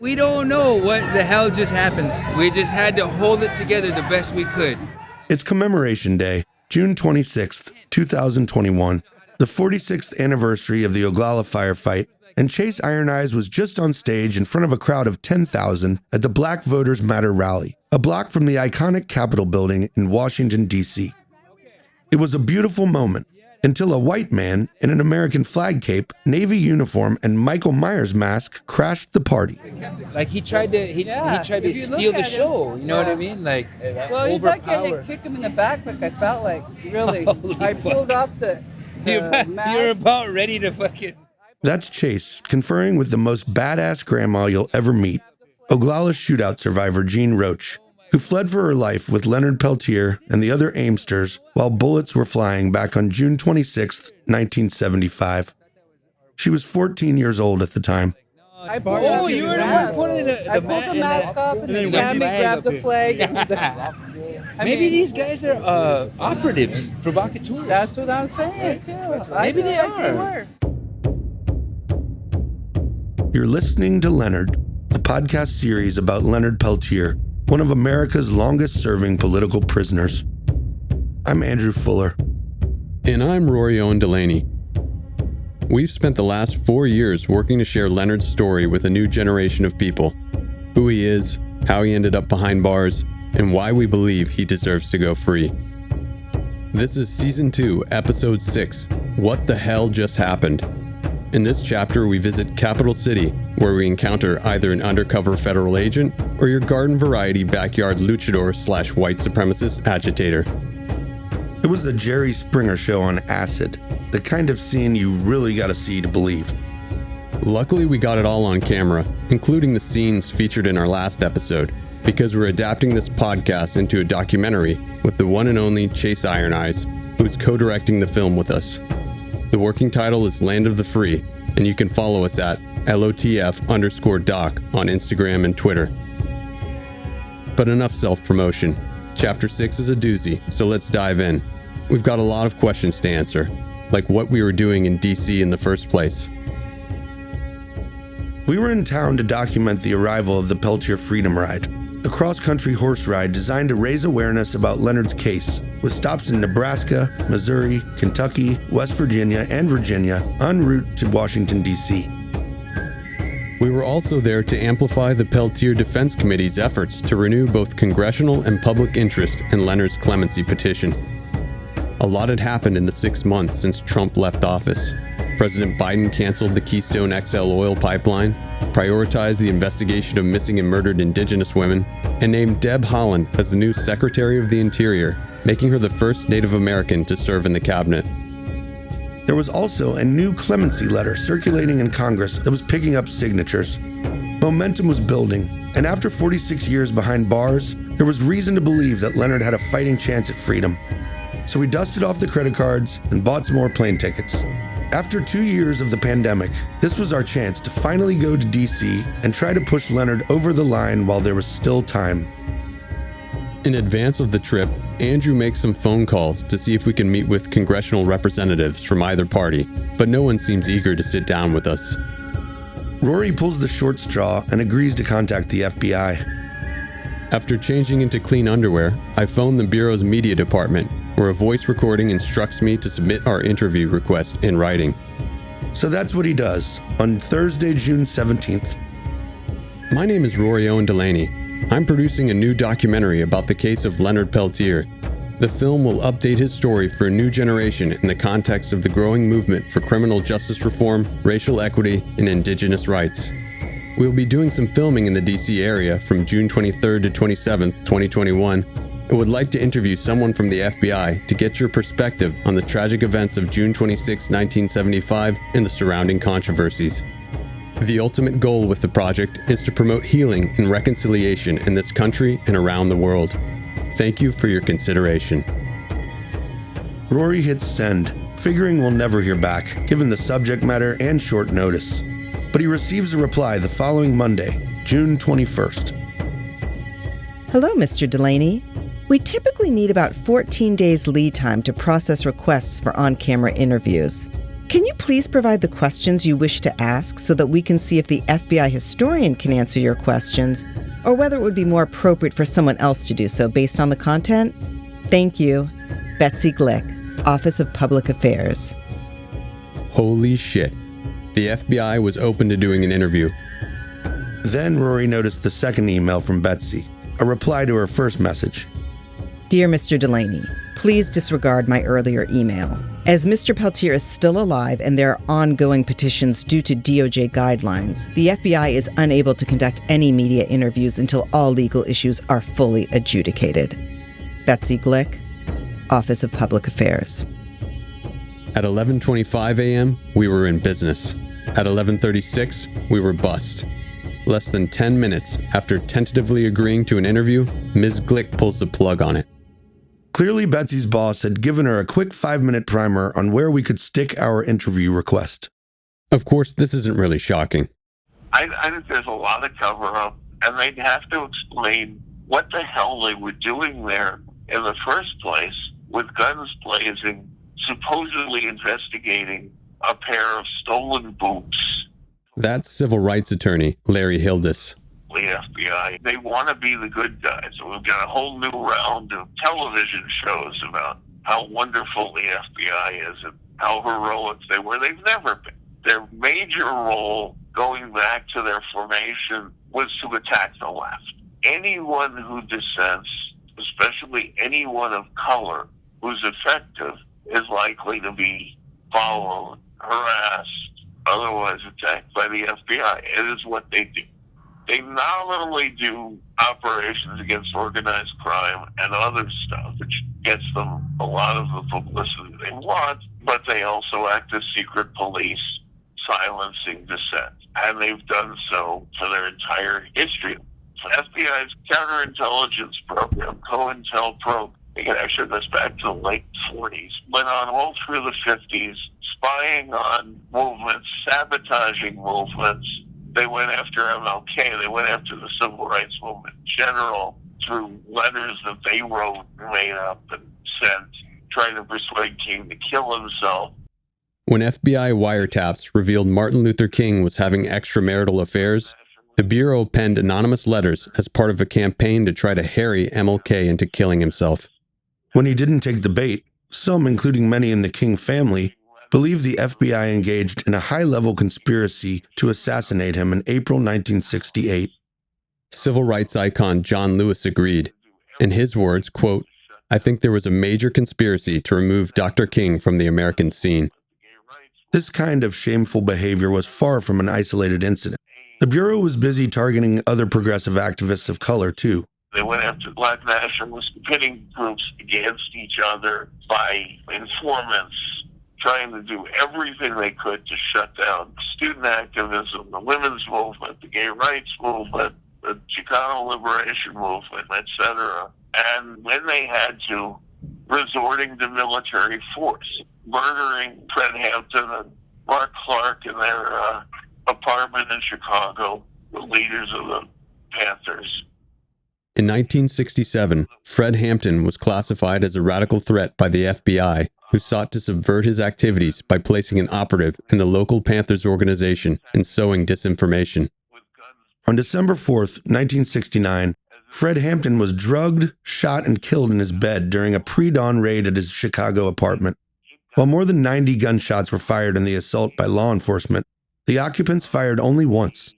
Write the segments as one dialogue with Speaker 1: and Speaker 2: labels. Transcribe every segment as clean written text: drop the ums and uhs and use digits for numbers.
Speaker 1: We don't know what the hell just happened. We just had to hold it together the best we could.
Speaker 2: It's Commemoration Day, June 26th, 2021, the 46th anniversary of the Oglala firefight, and Chase Iron Eyes was just on stage in front of a crowd of 10,000 at the Black Voters Matter rally, a block from the iconic Capitol building in Washington, D.C. It was a beautiful moment until a white man in an American flag cape, Navy uniform, and Michael Myers mask crashed the party.
Speaker 1: Like he tried to steal the show. You know what I mean? Like,
Speaker 3: well, he's like I kicked him in the back. Like I felt like really. I pulled off the mask.
Speaker 1: You're about ready to fucking.
Speaker 2: That's Chase conferring with the most badass grandma you'll ever meet, Oglala shootout survivor Jean Roach, who fled for her life with Leonard Peltier and the other Aimsters while bullets were flying back on June 26, 1975. She was 14 years old at the time.
Speaker 3: I pulled the mask off and then Cammy grabbed the flag.
Speaker 1: Maybe these guys are operatives, provocateurs.
Speaker 3: That's what I'm saying, too.
Speaker 1: Maybe they are.
Speaker 2: You're listening to Leonard, a podcast series about Leonard Peltier, one of America's longest-serving political prisoners. I'm Andrew Fuller.
Speaker 4: And I'm Rory Owen Delaney. We've spent the last 4 years working to share Leonard's story with a new generation of people. Who he is, how he ended up behind bars, and why we believe he deserves to go free. This is Season 2, Episode 6, What the Hell Just Happened? In this chapter, we visit Capital City, where we encounter either an undercover federal agent or your garden variety backyard luchador/white supremacist agitator.
Speaker 2: It was the Jerry Springer show on acid, the kind of scene you really gotta see to believe.
Speaker 4: Luckily, we got it all on camera, including the scenes featured in our last episode, because we're adapting this podcast into a documentary with the one and only Chase Iron Eyes, who's co-directing the film with us. The working title is Land of the Free, and you can follow us at LOTF_doc on Instagram and Twitter. But enough self-promotion. Chapter 6 is a doozy, so let's dive in. We've got a lot of questions to answer, like what we were doing in DC in the first place.
Speaker 2: We were in town to document the arrival of the Peltier Freedom Ride, a cross-country horse ride designed to raise awareness about Leonard's case, with stops in Nebraska, Missouri, Kentucky, West Virginia, and Virginia en route to Washington, D.C.
Speaker 4: We were also there to amplify the Peltier Defense Committee's efforts to renew both congressional and public interest in Leonard's clemency petition. A lot had happened in the 6 months since Trump left office. President Biden canceled the Keystone XL oil pipeline, prioritized the investigation of missing and murdered Indigenous women, and named Deb Haaland as the new Secretary of the Interior, making her the first Native American to serve in the cabinet.
Speaker 2: There was also a new clemency letter circulating in Congress that was picking up signatures. Momentum was building, and after 46 years behind bars, there was reason to believe that Leonard had a fighting chance at freedom. So we dusted off the credit cards and bought some more plane tickets. After 2 years of the pandemic, this was our chance to finally go to DC and try to push Leonard over the line while there was still time.
Speaker 4: In advance of the trip, Andrew makes some phone calls to see if we can meet with congressional representatives from either party, but no one seems eager to sit down with us.
Speaker 2: Rory pulls the short straw and agrees to contact the FBI.
Speaker 4: After changing into clean underwear, I phone the Bureau's media department, where a voice recording instructs me to submit our interview request in writing.
Speaker 2: So that's what he does on Thursday, June 17th.
Speaker 4: My name is Rory Owen Delaney. I'm producing a new documentary about the case of Leonard Peltier. The film will update his story for a new generation in the context of the growing movement for criminal justice reform, racial equity, and Indigenous rights. We'll be doing some filming in the DC area from June 23rd to 27th, 2021, and would like to interview someone from the FBI to get your perspective on the tragic events of June 26, 1975 and the surrounding controversies. The ultimate goal with the project is to promote healing and reconciliation in this country and around the world. Thank you for your consideration.
Speaker 2: Rory hits send, figuring we'll never hear back, given the subject matter and short notice. But he receives a reply the following Monday, June 21st.
Speaker 5: Hello, Mr. Delaney. We typically need about 14 days lead time to process requests for on-camera interviews. Can you please provide the questions you wish to ask so that we can see if the FBI historian can answer your questions, or whether it would be more appropriate for someone else to do so based on the content? Thank you. Betsy Glick, Office of Public Affairs.
Speaker 4: Holy shit. The FBI was open to doing an interview.
Speaker 2: Then Rory noticed the second email from Betsy, a reply to her first message.
Speaker 5: Dear Mr. Delaney, please disregard my earlier email. As Mr. Peltier is still alive and there are ongoing petitions due to DOJ guidelines, the FBI is unable to conduct any media interviews until all legal issues are fully adjudicated. Betsy Glick, Office of Public Affairs.
Speaker 4: At 11:25 a.m., we were in business. At 11:36, we were bust. Less than 10 minutes after tentatively agreeing to an interview, Ms. Glick pulls the plug on it.
Speaker 2: Clearly, Betsy's boss had given her a quick 5-minute primer on where we could stick our interview request.
Speaker 4: Of course, this isn't really shocking.
Speaker 6: I think there's a lot of cover-up, and they'd have to explain what the hell they were doing there in the first place, with guns blazing, supposedly investigating a pair of stolen boots.
Speaker 4: That's civil rights attorney Larry Hildes.
Speaker 6: The FBI, they want to be the good guys. So we've got a whole new round of television shows about how wonderful the FBI is and how heroic they were. They've never been. Their major role, going back to their formation, was to attack the left. Anyone who dissents, especially anyone of color who's effective, is likely to be followed, harassed, otherwise attacked by the FBI. It is what they do. They not only do operations against organized crime and other stuff, which gets them a lot of the publicity they want, but they also act as secret police, silencing dissent. And they've done so for their entire history. FBI's counterintelligence program, COINTELPRO, it actually goes back to the late 40s, went on all through the 50s, spying on movements, sabotaging movements. They went after MLK. They went after the civil rights movement in general through letters that they wrote and made up and sent, trying to persuade King to kill himself.
Speaker 4: When FBI wiretaps revealed Martin Luther King was having extramarital affairs, the Bureau penned anonymous letters as part of a campaign to try to harry MLK into killing himself.
Speaker 2: When he didn't take the bait, some, including many in the King family, believed the FBI engaged in a high-level conspiracy to assassinate him in April 1968.
Speaker 4: Civil rights icon John Lewis agreed. In his words, quote, "I think there was a major conspiracy to remove Dr. King from the American scene."
Speaker 2: This kind of shameful behavior was far from an isolated incident. The Bureau was busy targeting other progressive activists of color, too.
Speaker 6: They went after black nationalists, pitting groups against each other by informants, trying to do everything they could to shut down student activism, the women's movement, the gay rights movement, the Chicano liberation movement, etc. And when they had to, resorting to military force, murdering Fred Hampton and Mark Clark in their apartment in Chicago, the leaders of the Panthers.
Speaker 4: In 1967, Fred Hampton was classified as a radical threat by the FBI, who sought to subvert his activities by placing an operative in the local Panthers organization and sowing disinformation.
Speaker 2: On December 4th, 1969, Fred Hampton was drugged, shot, and killed in his bed during a pre-dawn raid at his Chicago apartment. While more than 90 gunshots were fired in the assault by law enforcement, the occupants fired only once.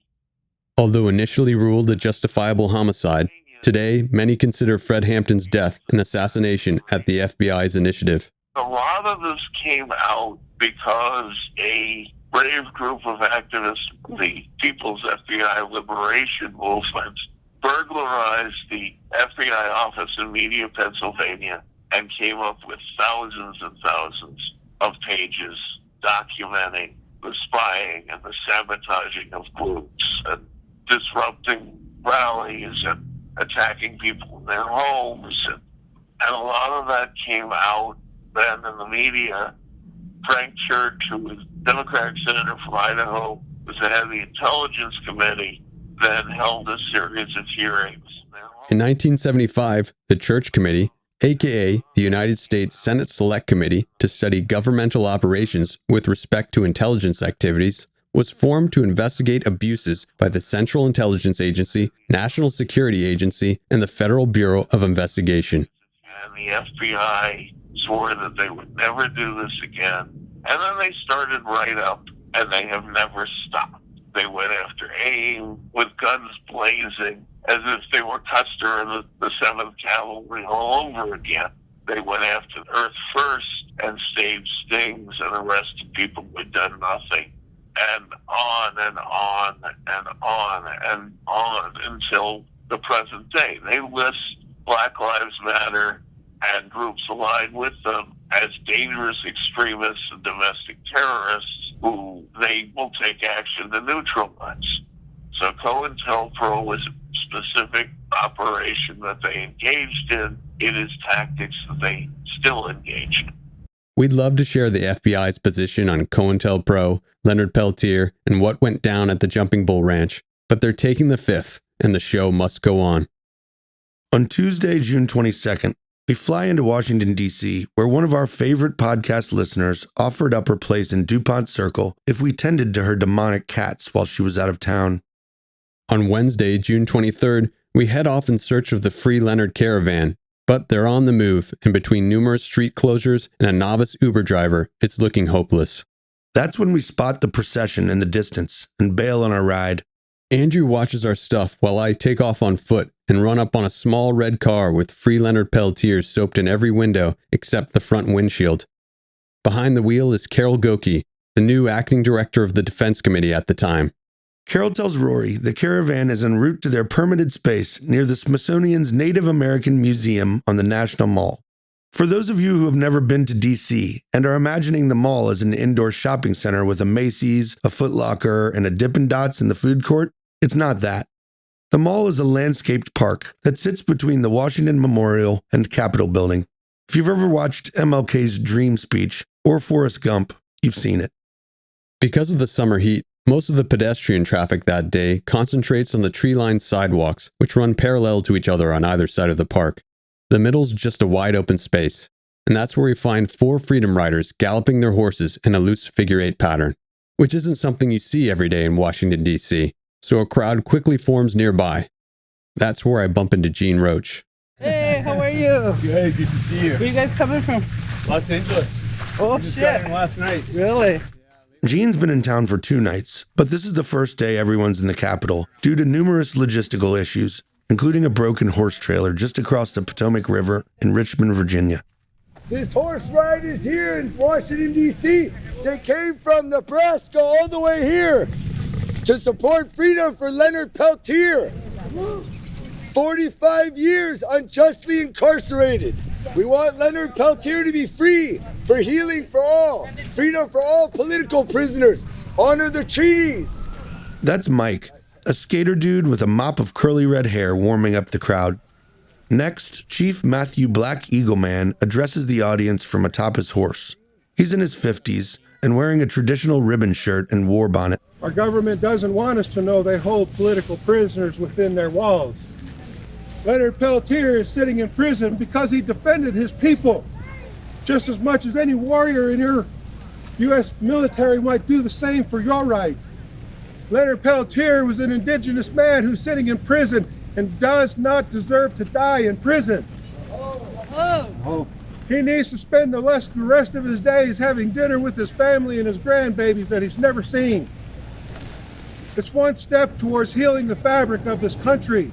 Speaker 4: Although initially ruled a justifiable homicide, today many consider Fred Hampton's death an assassination at the FBI's initiative.
Speaker 6: A lot of this came out because a brave group of activists, the People's FBI Liberation Movement, burglarized the FBI office in Media, Pennsylvania, and came up with thousands and thousands of pages documenting the spying and the sabotaging of groups and disrupting rallies and attacking people in their homes. And a lot of that came out then in the media. Frank Church, who was Democratic senator from Idaho, was the head of the Intelligence Committee, then held a series of hearings.
Speaker 4: In 1975, the Church Committee, aka the United States Senate Select Committee to study governmental operations with respect to intelligence activities, was formed to investigate abuses by the Central Intelligence Agency, National Security Agency, and the Federal Bureau of Investigation.
Speaker 6: And the FBI swore that they would never do this again. And then they started right up, and they have never stopped. They went after AIM with guns blazing, as if they were Custer and the 7th Cavalry all over again. They went after Earth First and staged stings and arrested people who had done nothing. And on and on and on and on until the present day. They list Black Lives Matter and groups aligned with them as dangerous extremists and domestic terrorists who they will take action to neutralize. So COINTELPRO was a specific operation that they engaged in. It is tactics that they still engage in.
Speaker 4: We'd love to share the FBI's position on COINTELPRO, Leonard Peltier, and what went down at the Jumping Bull Ranch, but they're taking the fifth, and the show must go on.
Speaker 2: On Tuesday, June 22nd, we fly into Washington, D.C., where one of our favorite podcast listeners offered up her place in DuPont Circle if we tended to her demonic cats while she was out of town.
Speaker 4: On Wednesday, June 23rd, we head off in search of the Free Leonard caravan, but they're on the move, and between numerous street closures and a novice Uber driver, it's looking hopeless.
Speaker 2: That's when we spot the procession in the distance and bail on our ride.
Speaker 4: Andrew watches our stuff while I take off on foot and run up on a small red car with Free Leonard Peltier soaped in every window except the front windshield. Behind the wheel is Carol Goki, the new acting director of the Defense Committee at the time.
Speaker 2: Carol tells Rory the caravan is en route to their permitted space near the Smithsonian's Native American Museum on the National Mall. For those of you who have never been to D.C. and are imagining the mall as an indoor shopping center with a Macy's, a Foot Locker, and a Dippin' Dots in the food court, it's not that. The mall is a landscaped park that sits between the Washington Memorial and Capitol Building. If you've ever watched MLK's Dream Speech or Forrest Gump, you've seen it.
Speaker 4: Because of the summer heat, most of the pedestrian traffic that day concentrates on the tree-lined sidewalks, which run parallel to each other on either side of the park. The middle's just a wide open space, and that's where we find 4 Freedom Riders galloping their horses in a loose figure-8 pattern, which isn't something you see every day in Washington, D.C., so a crowd quickly forms nearby. That's where I bump into Gene Roach.
Speaker 3: Hey, how are you?
Speaker 7: Good to see you.
Speaker 3: Where you guys coming from?
Speaker 7: Los Angeles.
Speaker 3: Oh,
Speaker 7: We just got in last night.
Speaker 3: Really?
Speaker 2: Gene's been in town for 2 nights, but this is the first day everyone's in the Capitol due to numerous logistical issues, including a broken horse trailer just across the Potomac River in Richmond, Virginia.
Speaker 8: This horse ride is here in Washington, D.C. They came from Nebraska all the way here to support freedom for Leonard Peltier. 45 years unjustly incarcerated. We want Leonard Peltier to be free, for healing for all, freedom for all political prisoners, honor the treaties.
Speaker 2: That's Mike, a skater dude with a mop of curly red hair warming up the crowd. Next, Chief Matthew Black Eagleman addresses the audience from atop his horse. He's in his 50s and wearing a traditional ribbon shirt and war bonnet.
Speaker 9: Our government doesn't want us to know they hold political prisoners within their walls. Leonard Peltier is sitting in prison because he defended his people, just as much as any warrior in your U.S. military might do the same for your right. Leonard Peltier was an indigenous man who's sitting in prison and does not deserve to die in prison. He needs to spend the rest of his days having dinner with his family and his grandbabies that he's never seen. It's one step towards healing the fabric of this country.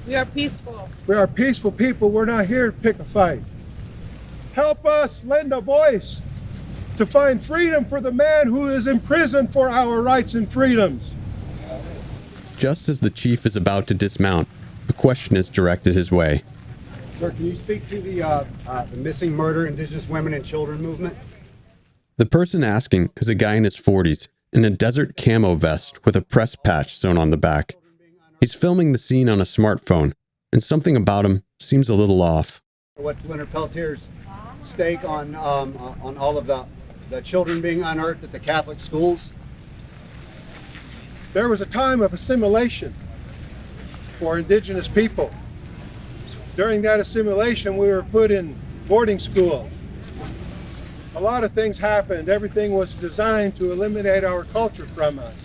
Speaker 10: We are peaceful.
Speaker 9: We are peaceful people. We're not here to pick a fight. Help us lend a voice to find freedom for the man who is in prison for our rights and freedoms.
Speaker 4: Just as the chief is about to dismount, a question is directed his way.
Speaker 7: Sir, can you speak to the missing murder Indigenous women and children movement?
Speaker 4: The person asking is a guy in his 40s in a desert camo vest with a press patch sewn on the back. He's filming the scene on a smartphone, and something about him seems a little off.
Speaker 7: What's Leonard Peltier's stake on all of the children being unearthed at the Catholic schools?
Speaker 9: There was a time of assimilation for indigenous people. During that assimilation, we were put in boarding schools. A lot of things happened. Everything was designed to eliminate our culture from us.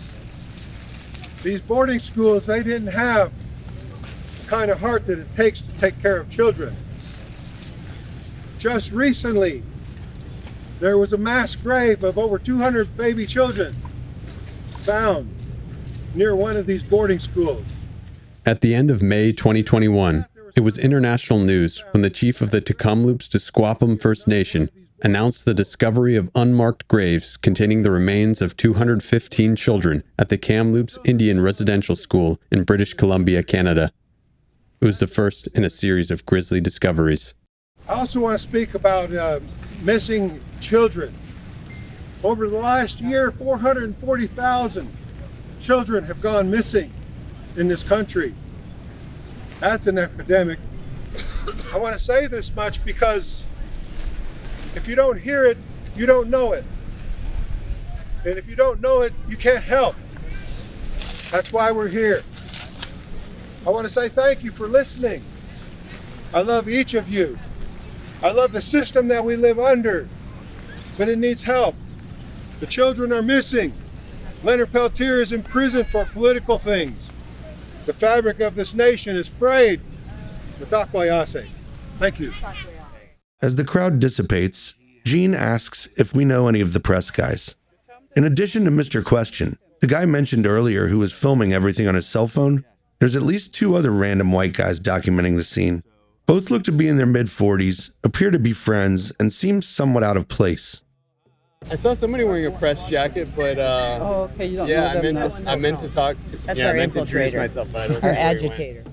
Speaker 9: These boarding schools, they didn't have the kind of heart that it takes to take care of children. Just recently, there was a mass grave of over 200 baby children found near one of these boarding schools.
Speaker 4: At the end of May 2021, it was international news when the chief of the Tk'emlúps te Secwépemc First Nation announced the discovery of unmarked graves containing the remains of 215 children at the Kamloops Indian Residential School in British Columbia, Canada. It was the first in a series of grisly discoveries.
Speaker 9: I also want to speak about missing children. Over the last year, 440,000 children have gone missing in this country. That's an epidemic. I want to say this much because if you don't hear it, you don't know it. And if you don't know it, you can't help. That's why we're here. I want to say thank you for listening. I love each of you. I love the system that we live under, but it needs help. The children are missing. Leonard Peltier is in prison for political things. The fabric of this nation is frayed. Thank you.
Speaker 2: As the crowd dissipates, Gene asks if we know any of the press guys. In addition to Mr. Question, the guy mentioned earlier who was filming everything on his cell phone, there's at least 2 other random white guys documenting the scene. Both look to be in their mid-40s, appear to be friends, and seem somewhat out of place.
Speaker 10: I saw somebody wearing a press jacket, but
Speaker 3: Oh, okay, you don't
Speaker 10: yeah,
Speaker 3: know them.
Speaker 10: I meant to talk to.
Speaker 11: That's
Speaker 10: yeah,
Speaker 11: our
Speaker 10: I meant to introduce
Speaker 11: infiltrator.
Speaker 10: myself, but I don't
Speaker 11: Our
Speaker 10: know where he went.
Speaker 11: agitator.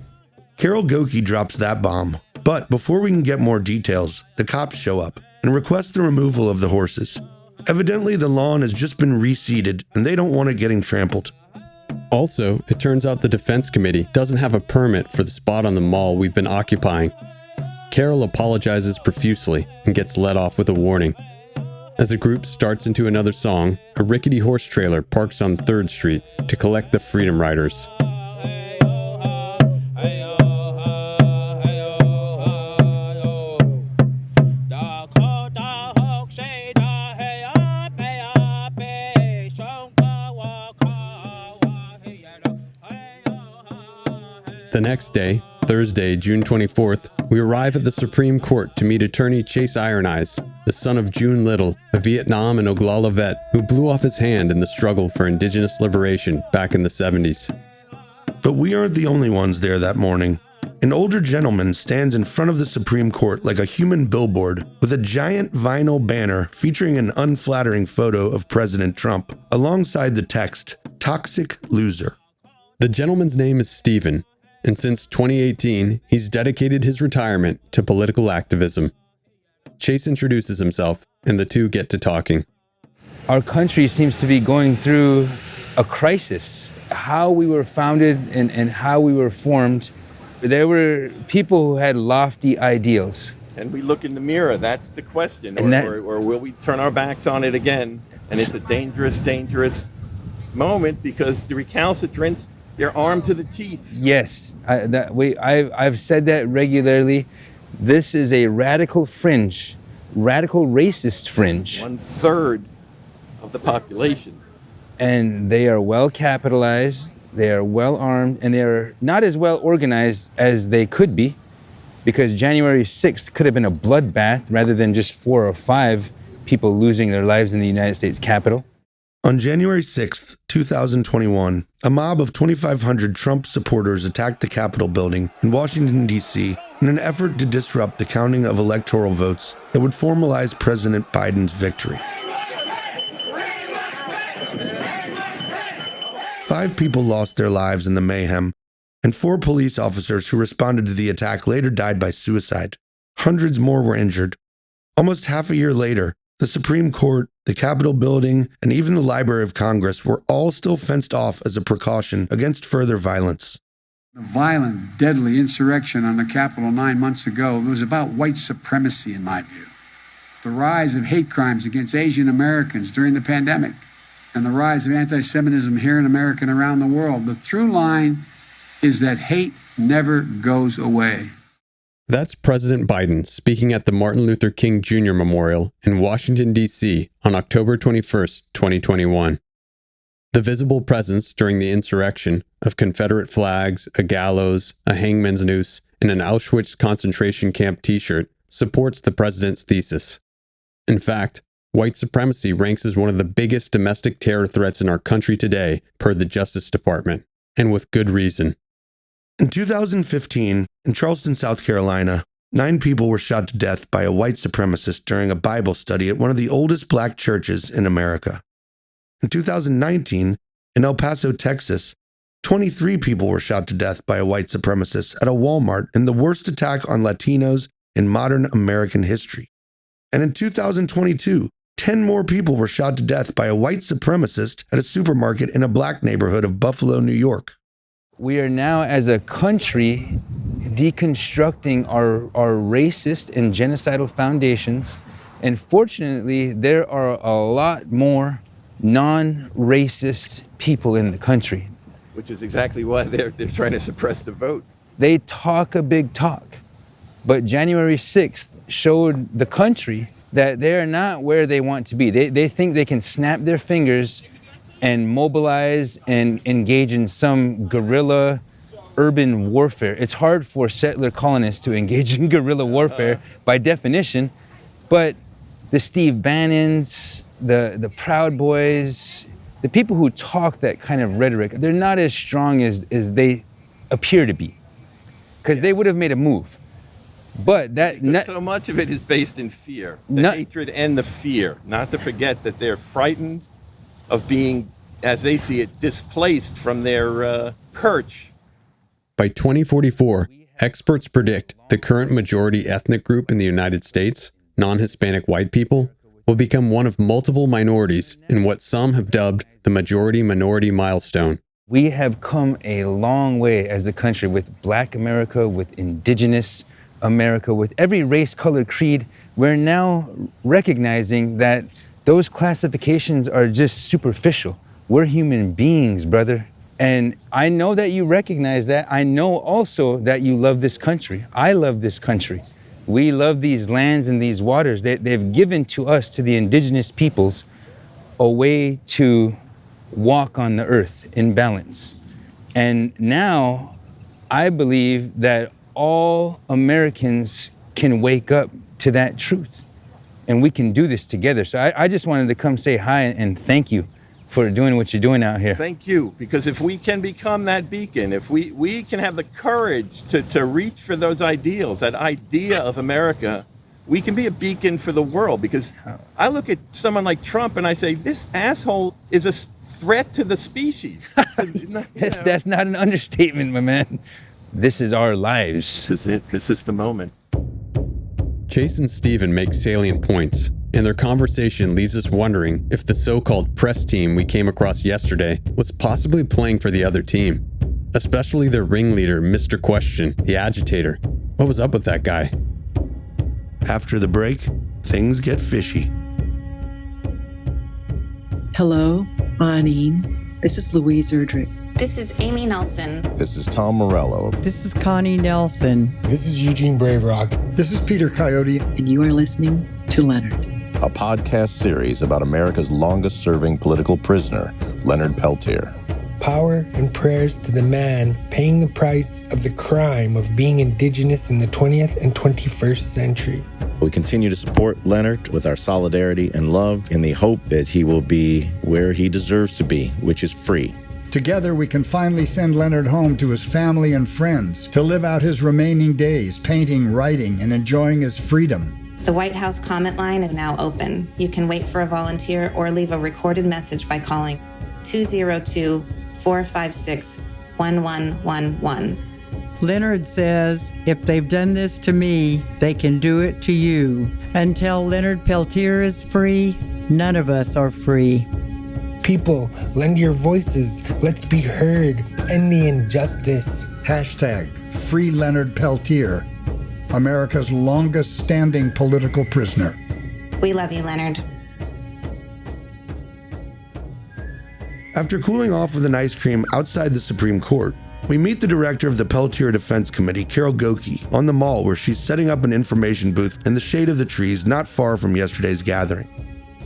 Speaker 2: Carol Goki drops that bomb, but before we can get more details, the cops show up and request the removal of the horses. Evidently, the lawn has just been reseeded, and they don't want it getting trampled.
Speaker 4: Also, it turns out the defense committee doesn't have a permit for the spot on the mall we've been occupying. Carol apologizes profusely and gets let off with a warning. As the group starts into another song, a rickety horse trailer parks on 3rd Street to collect the Freedom Riders. The next day, Thursday, June 24th, we arrive at the Supreme Court to meet attorney Chase Iron Eyes, the son of June Little, a Vietnam and Oglala vet who blew off his hand in the struggle for Indigenous liberation back in the 70s.
Speaker 2: But we aren't the only ones there that morning. An older gentleman stands in front of the Supreme Court like a human billboard with a giant vinyl banner featuring an unflattering photo of President Trump, alongside the text, "Toxic Loser."
Speaker 4: The gentleman's name is Stephen, and since 2018, he's dedicated his retirement to political activism. Chase introduces himself, and the two get to talking.
Speaker 1: Our country seems to be going through a crisis. How we were founded and how we were formed, there were people who had lofty ideals.
Speaker 12: Can we look in the mirror? That's the question. Or will we turn our backs on it again? And it's a dangerous, dangerous moment because the recalcitrants, they're armed to the teeth.
Speaker 1: Yes, I've said that regularly. This is a radical fringe, radical racist fringe.
Speaker 12: 1/3 of the population.
Speaker 1: And they are well capitalized, they are well armed, and they are not as well organized as they could be, because January 6th could have been a bloodbath rather than just 4 or 5 people losing their lives in the United States Capitol.
Speaker 2: On January 6th, 2021, a mob of 2,500 Trump supporters attacked the Capitol building in Washington, D.C. in an effort to disrupt the counting of electoral votes that would formalize President Biden's victory. 5 people lost their lives in the mayhem, and 4 police officers who responded to the attack later died by suicide. Hundreds more were injured. Almost half a year later, the Supreme Court, the Capitol building, and even the Library of Congress were all still fenced off as a precaution against further violence.
Speaker 13: The violent, deadly insurrection on the Capitol 9 months ago, it was about white supremacy, in my view. The rise of hate crimes against Asian Americans during the pandemic, and the rise of anti-Semitism here in America and around the world. The through line is that hate never goes away.
Speaker 4: That's President Biden speaking at the Martin Luther King Jr. Memorial in Washington, D.C. on October 21st, 2021. The visible presence during the insurrection of Confederate flags, a gallows, a hangman's noose, and an Auschwitz concentration camp t-shirt supports the president's thesis. In fact, white supremacy ranks as one of the biggest domestic terror threats in our country today, per the Justice Department, and with good reason.
Speaker 2: In 2015, in Charleston, South Carolina, 9 people were shot to death by a white supremacist during a Bible study at one of the oldest black churches in America. In 2019, in El Paso, Texas, 23 people were shot to death by a white supremacist at a Walmart in the worst attack on Latinos in modern American history. And in 2022, 10 more people were shot to death by a white supremacist at a supermarket in a black neighborhood of Buffalo, New York.
Speaker 1: We are now, as a country, deconstructing our racist and genocidal foundations. And fortunately, there are a lot more non-racist people in the country.
Speaker 12: Which is exactly why they're trying to suppress the vote.
Speaker 1: They talk a big talk. But January 6th showed the country that they're not where they want to be. They think they can snap their fingers and mobilize and engage in some guerrilla urban warfare. It's hard for settler colonists to engage in guerrilla warfare by definition, but the Steve Bannons, the Proud Boys, the people who talk that kind of rhetoric, they're not as strong as they appear to be, because they would have made a move. But
Speaker 12: so much of it is based in fear, the hatred and the fear. Not to forget that they're frightened of being, as they see it, displaced from their perch.
Speaker 4: By 2044, experts predict the current majority ethnic group in the United States, non-Hispanic white people, will become one of multiple minorities in what some have dubbed the majority-minority milestone.
Speaker 1: We have come a long way as a country with Black America, with Indigenous America, with every race, color, creed. We're now recognizing that those classifications are just superficial. We're human beings, brother. And I know that you recognize that. I know also that you love this country. I love this country. We love these lands and these waters. They've given to us, to the indigenous peoples, a way to walk on the earth in balance. And now I believe that all Americans can wake up to that truth. And we can do this together. So I just wanted to come say hi and thank you for doing what you're doing out here.
Speaker 12: Thank you, because if we can become that beacon, if we can have the courage to reach for those ideals, that idea of America, we can be a beacon for the world. Because I look at someone like Trump and I say, this asshole is a threat to the species.
Speaker 1: That's not an understatement, my man. This is our lives.
Speaker 12: This is it. This is the moment.
Speaker 4: Chase and Steven make salient points, and their conversation leaves us wondering if the so-called press team we came across yesterday was possibly playing for the other team, especially their ringleader, Mr. Question, the agitator. What was up with that guy?
Speaker 2: After the break, things get fishy.
Speaker 11: Hello, Ani. This is Louise Erdrich.
Speaker 14: This is Amy Nelson.
Speaker 15: This is Tom Morello.
Speaker 16: This is Connie Nelson.
Speaker 17: This is Eugene Braverock.
Speaker 18: This is Peter Coyote.
Speaker 11: And you are listening to Leonard.
Speaker 15: A podcast series about America's longest-serving political prisoner, Leonard Peltier.
Speaker 17: Power and prayers to the man paying the price of the crime of being indigenous in the 20th and 21st century.
Speaker 15: We continue to support Leonard with our solidarity and love in the hope that he will be where he deserves to be, which is free.
Speaker 18: Together, we can finally send Leonard home to his family and friends to live out his remaining days, painting, writing, and enjoying his freedom.
Speaker 14: The White House comment line is now open. You can wait for a volunteer or leave a recorded message by calling 202-456-1111.
Speaker 16: Leonard says, if they've done this to me, they can do it to you. Until Leonard Peltier is free, none of us are free.
Speaker 17: People, lend your voices. Let's be heard. End the injustice.
Speaker 18: Hashtag Free Leonard Peltier, America's longest standing political prisoner.
Speaker 14: We love you, Leonard.
Speaker 2: After cooling off with an ice cream outside the Supreme Court, We meet the director of the Peltier Defense Committee, Carol Goki, on the mall where she's setting up an information booth in the shade of the trees not far from yesterday's gathering.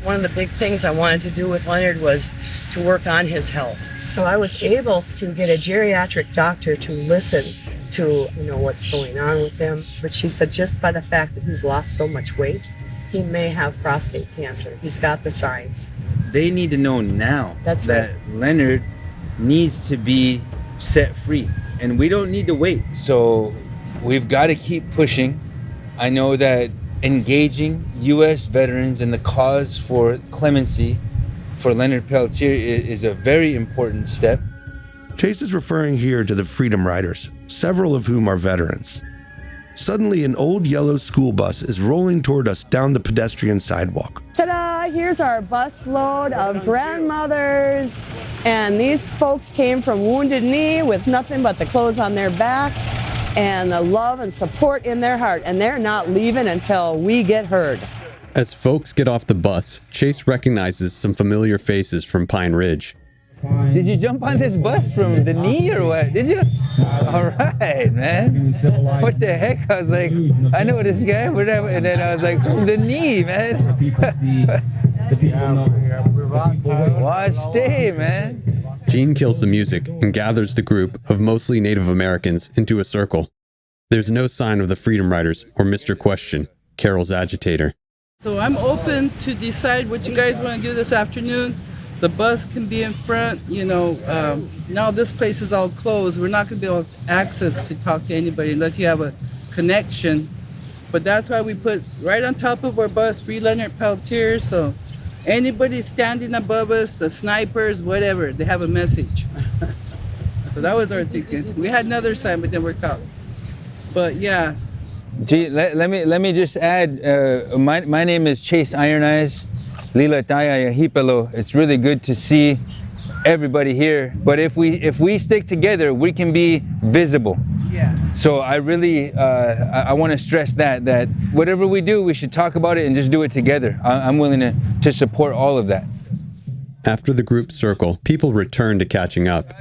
Speaker 19: One of the big things I wanted to do with Leonard was to work on his health. So I was able to get a geriatric doctor to listen to, what's going on with him. But she said just by the fact that he's lost so much weight, he may have prostate cancer. He's got the signs.
Speaker 1: They need to know now that Leonard needs to be set free, and we don't need to wait. So we've got to keep pushing. I know that engaging U.S. veterans in the cause for clemency for Leonard Peltier is a very important step.
Speaker 2: Chase is referring here to the Freedom Riders, several of whom are veterans. Suddenly, an old yellow school bus is rolling toward us down the pedestrian sidewalk.
Speaker 20: Ta-da! Here's our bus load of grandmothers. And these folks came from Wounded Knee with nothing but the clothes on their back and the love and support in their heart. And they're not leaving until we get heard.
Speaker 4: As folks get off the bus, Chase recognizes some familiar faces from Pine Ridge.
Speaker 1: Did you jump on this bus from the knee or what? Did you? All right, man. What the heck? I was like, I know this guy, whatever. And then I was like, from the knee, man. Watch, stay, man.
Speaker 4: Gene kills the music and gathers the group of mostly Native Americans into a circle. There's no sign of the Freedom Riders or Mr. Question, Carol's agitator.
Speaker 3: So I'm open to decide what you guys want to do this afternoon. The bus can be in front, now this place is all closed. We're not going to be able to access to talk to anybody unless you have a connection. But that's why we put right on top of our bus, Free Leonard Peltier. So anybody standing above us, the snipers, whatever, they have a message. So that was our thinking. We had another sign, but didn't work out. But yeah.
Speaker 1: Gee, let me just add, my name is Chase Iron Eyes. Lila Taya Yahipelo. It's really good to see everybody here. But if we stick together, we can be visible.
Speaker 3: Yeah.
Speaker 1: So I really I want to stress that whatever we do, we should talk about it and just do it together. I'm willing to support all of that.
Speaker 4: After the group circle, people return to catching up.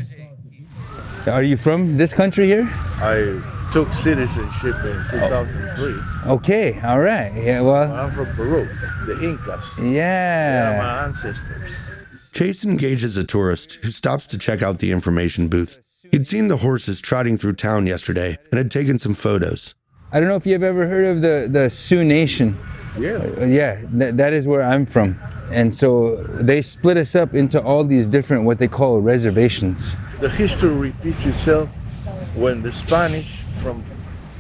Speaker 1: Are you from this country here?
Speaker 21: I took citizenship in 2003.
Speaker 1: Okay, all right. Yeah, well,
Speaker 21: I'm from Peru, the Incas.
Speaker 1: Yeah.
Speaker 21: They are my ancestors.
Speaker 2: Chase engages a tourist who stops to check out the information booth. He'd seen the horses trotting through town yesterday and had taken some photos.
Speaker 1: I don't know if you've ever heard of the Sioux Nation.
Speaker 21: Yeah.
Speaker 1: Yeah, that is where I'm from. And so they split us up into all these different, what they call reservations.
Speaker 21: The history repeats itself when the Spanish from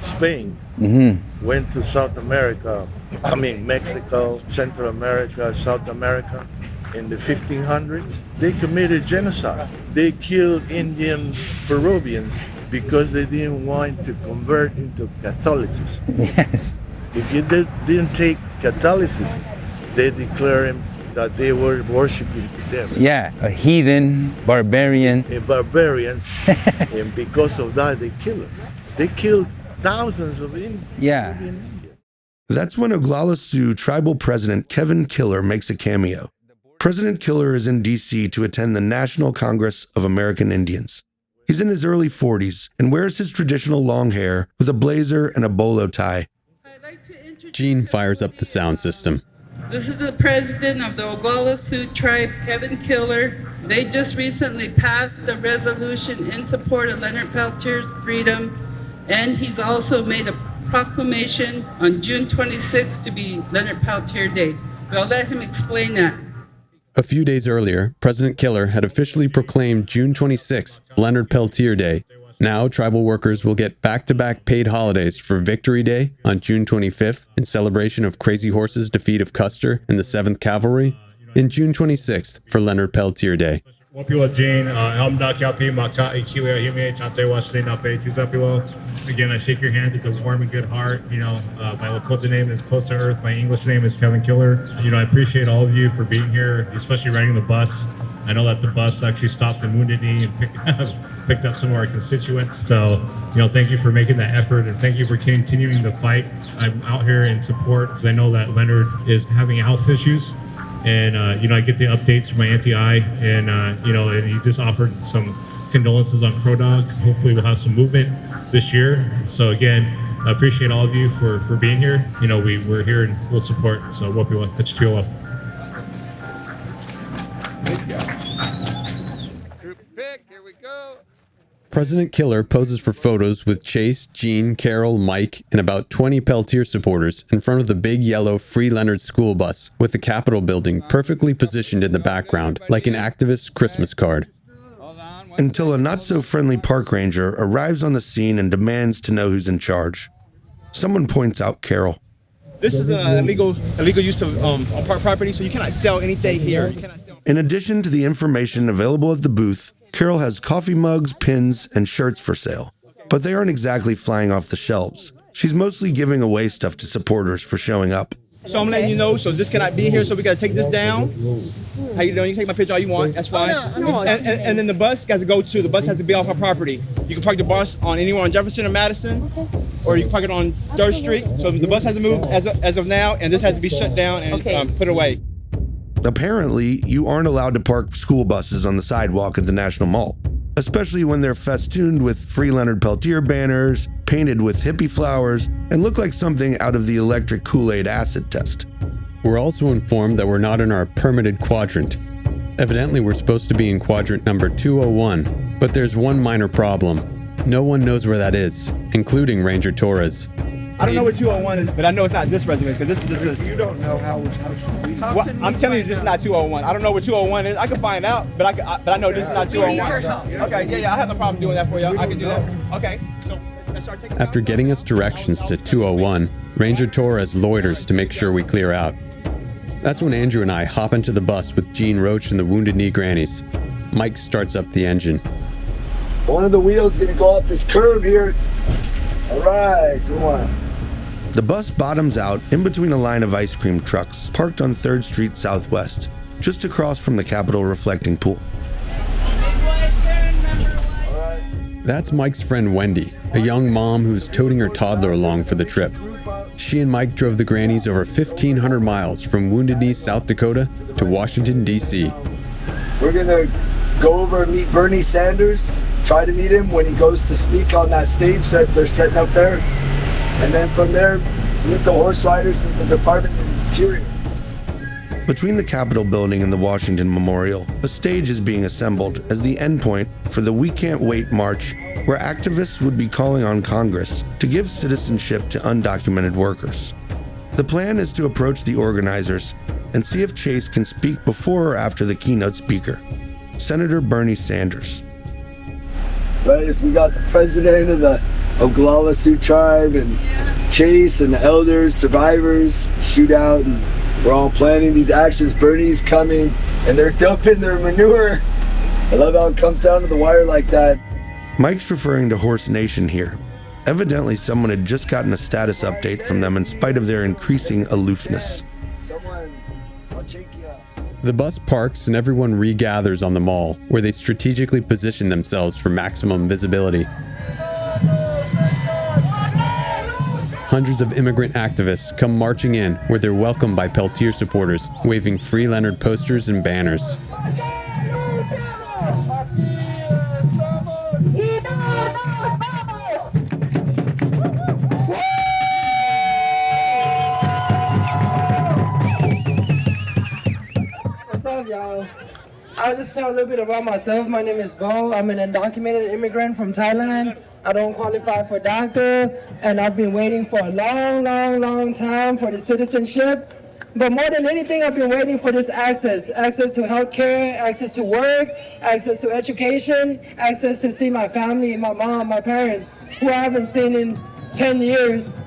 Speaker 21: Spain went to South America, Mexico, Central America, South America. In the 1500s, they committed genocide. They killed Indian Peruvians because they didn't want to convert into Catholicism.
Speaker 1: Yes.
Speaker 21: If you didn't take Catholicism, they declare him that they were worshiping the devil.
Speaker 1: Yeah, a heathen, barbarian.
Speaker 21: Barbarians, and because of that, they killed them. They killed thousands of Indians.
Speaker 1: Yeah.
Speaker 2: That's when Oglala Sioux tribal president Kevin Killer makes a cameo. President Killer is in D.C. to attend the National Congress of American Indians. He's in his early 40s and wears his traditional long hair with a blazer and a bolo tie.
Speaker 4: Gene fires up the sound system.
Speaker 3: This is the president of the Oglala Sioux tribe, Kevin Killer. They just recently passed a resolution in support of Leonard Peltier's freedom, and he's also made a proclamation on June 26th to be Leonard Peltier Day. I'll let him explain that.
Speaker 4: A few days earlier, President Killer had officially proclaimed June 26th Leonard Peltier Day. Now, tribal workers will get back-to-back paid holidays for Victory Day on June 25th in celebration of Crazy Horse's defeat of Custer and the 7th Cavalry, and June 26th for Leonard Peltier Day.
Speaker 22: Again, I shake your hand with a warm and good heart. My Lakota name is Close to Earth. My English name is Kevin Killer. I appreciate all of you for being here, especially riding the bus. I know that the bus actually stopped in Wounded Knee and picked up some of our constituents. So, thank you for making that effort, and thank you for continuing the fight. I'm out here in support because I know that Leonard is having health issues. And, I get the updates from my auntie I, and, and he just offered some condolences on Crow Dog. Hopefully we'll have some movement this year. So again, I appreciate all of you for being here. You know, we're here in full support. So what we want, that's 201.
Speaker 4: President Killer poses for photos with Chase, Gene, Carol, Mike, and about 20 Peltier supporters in front of the big yellow Free Leonard school bus with the Capitol building perfectly positioned in the background, like an activist's Christmas card.
Speaker 2: Until a not-so-friendly park ranger arrives on the scene and demands to know who's in charge. Someone points out Carol.
Speaker 5: This is illegal use of park property, so you cannot sell anything here.
Speaker 2: In addition to the information available at the booth, Carol has coffee mugs, pins, and shirts for sale. But they aren't exactly flying off the shelves. She's mostly giving away stuff to supporters for showing up.
Speaker 5: So I'm letting you know, so this cannot be here, so we gotta take this down. How you doing? You can take my picture all you want, that's fine. And then the bus has to be off our property. You can park the bus on anywhere on Jefferson or Madison, or you can park it on 3rd Street. So the bus has to move as of now, and this has to be shut down and put away.
Speaker 2: Apparently, you aren't allowed to park school buses on the sidewalk at the National Mall, especially when they're festooned with Free Leonard Peltier banners, painted with hippie flowers, and look like something out of the electric Kool-Aid acid test.
Speaker 4: We're also informed that we're not in our permitted quadrant. Evidently, we're supposed to be in quadrant number 201, but there's one minor problem. No one knows where that is, including Ranger Torres.
Speaker 5: I don't know what 201 is, but I know it's not this residence, because this is...
Speaker 8: You don't know how should we...
Speaker 5: Well, I'm telling you, this is not 201. I don't know what 201 is. I can find out, but I know this is not 201.
Speaker 20: We need your help.
Speaker 5: Okay, yeah, I have no problem doing that for you. I can do that. Okay, so let's start taking...
Speaker 4: After getting us directions to 201, Ranger Torres loiters to make sure we clear out. That's when Andrew and I hop into the bus with Gene, Roach, and the Wounded Knee grannies. Mike starts up the engine.
Speaker 8: One of the wheels is gonna go off this curb here. All right, come on.
Speaker 2: The bus bottoms out in between a line of ice cream trucks parked on 3rd Street Southwest, just across from the Capitol reflecting pool.
Speaker 4: That's Mike's friend Wendy, a young mom who's toting her toddler along for the trip. She and Mike drove the grannies over 1,500 miles from Wounded Knee, South Dakota to Washington, D.C.
Speaker 8: We're gonna go over and meet Bernie Sanders, try to meet him when he goes to speak on that stage that they're setting up there. And then from there, meet the horse riders in the Department of the Interior.
Speaker 2: Between the Capitol building and the Washington Memorial, a stage is being assembled as the endpoint for the We Can't Wait march, where activists would be calling on Congress to give citizenship to undocumented workers. The plan is to approach the organizers and see if Chase can speak before or after the keynote speaker, Senator Bernie Sanders.
Speaker 8: Right, so we got the president of the Oglala Sioux tribe and Chase and the elders, survivors, shootout, and we're all planning these actions. Bernie's coming and they're dumping their manure. I love how it comes down to the wire like that.
Speaker 2: Mike's referring to Horse Nation here. Evidently, someone had just gotten a status update from them in spite of their increasing aloofness.
Speaker 4: The bus parks and everyone regathers on the mall, where they strategically position themselves for maximum visibility. Hundreds of immigrant activists come marching in, where they're welcomed by Peltier supporters, waving Free Leonard posters and banners.
Speaker 6: What's up, y'all? I'll just tell a little bit about myself. My name is Bo. I'm an undocumented immigrant from Thailand. I don't qualify for DACA, and I've been waiting for a long time for the citizenship. But more than anything, I've been waiting for this access to healthcare, access to work, access to education, access to see my family, my mom, my parents, who I haven't seen in 10 years.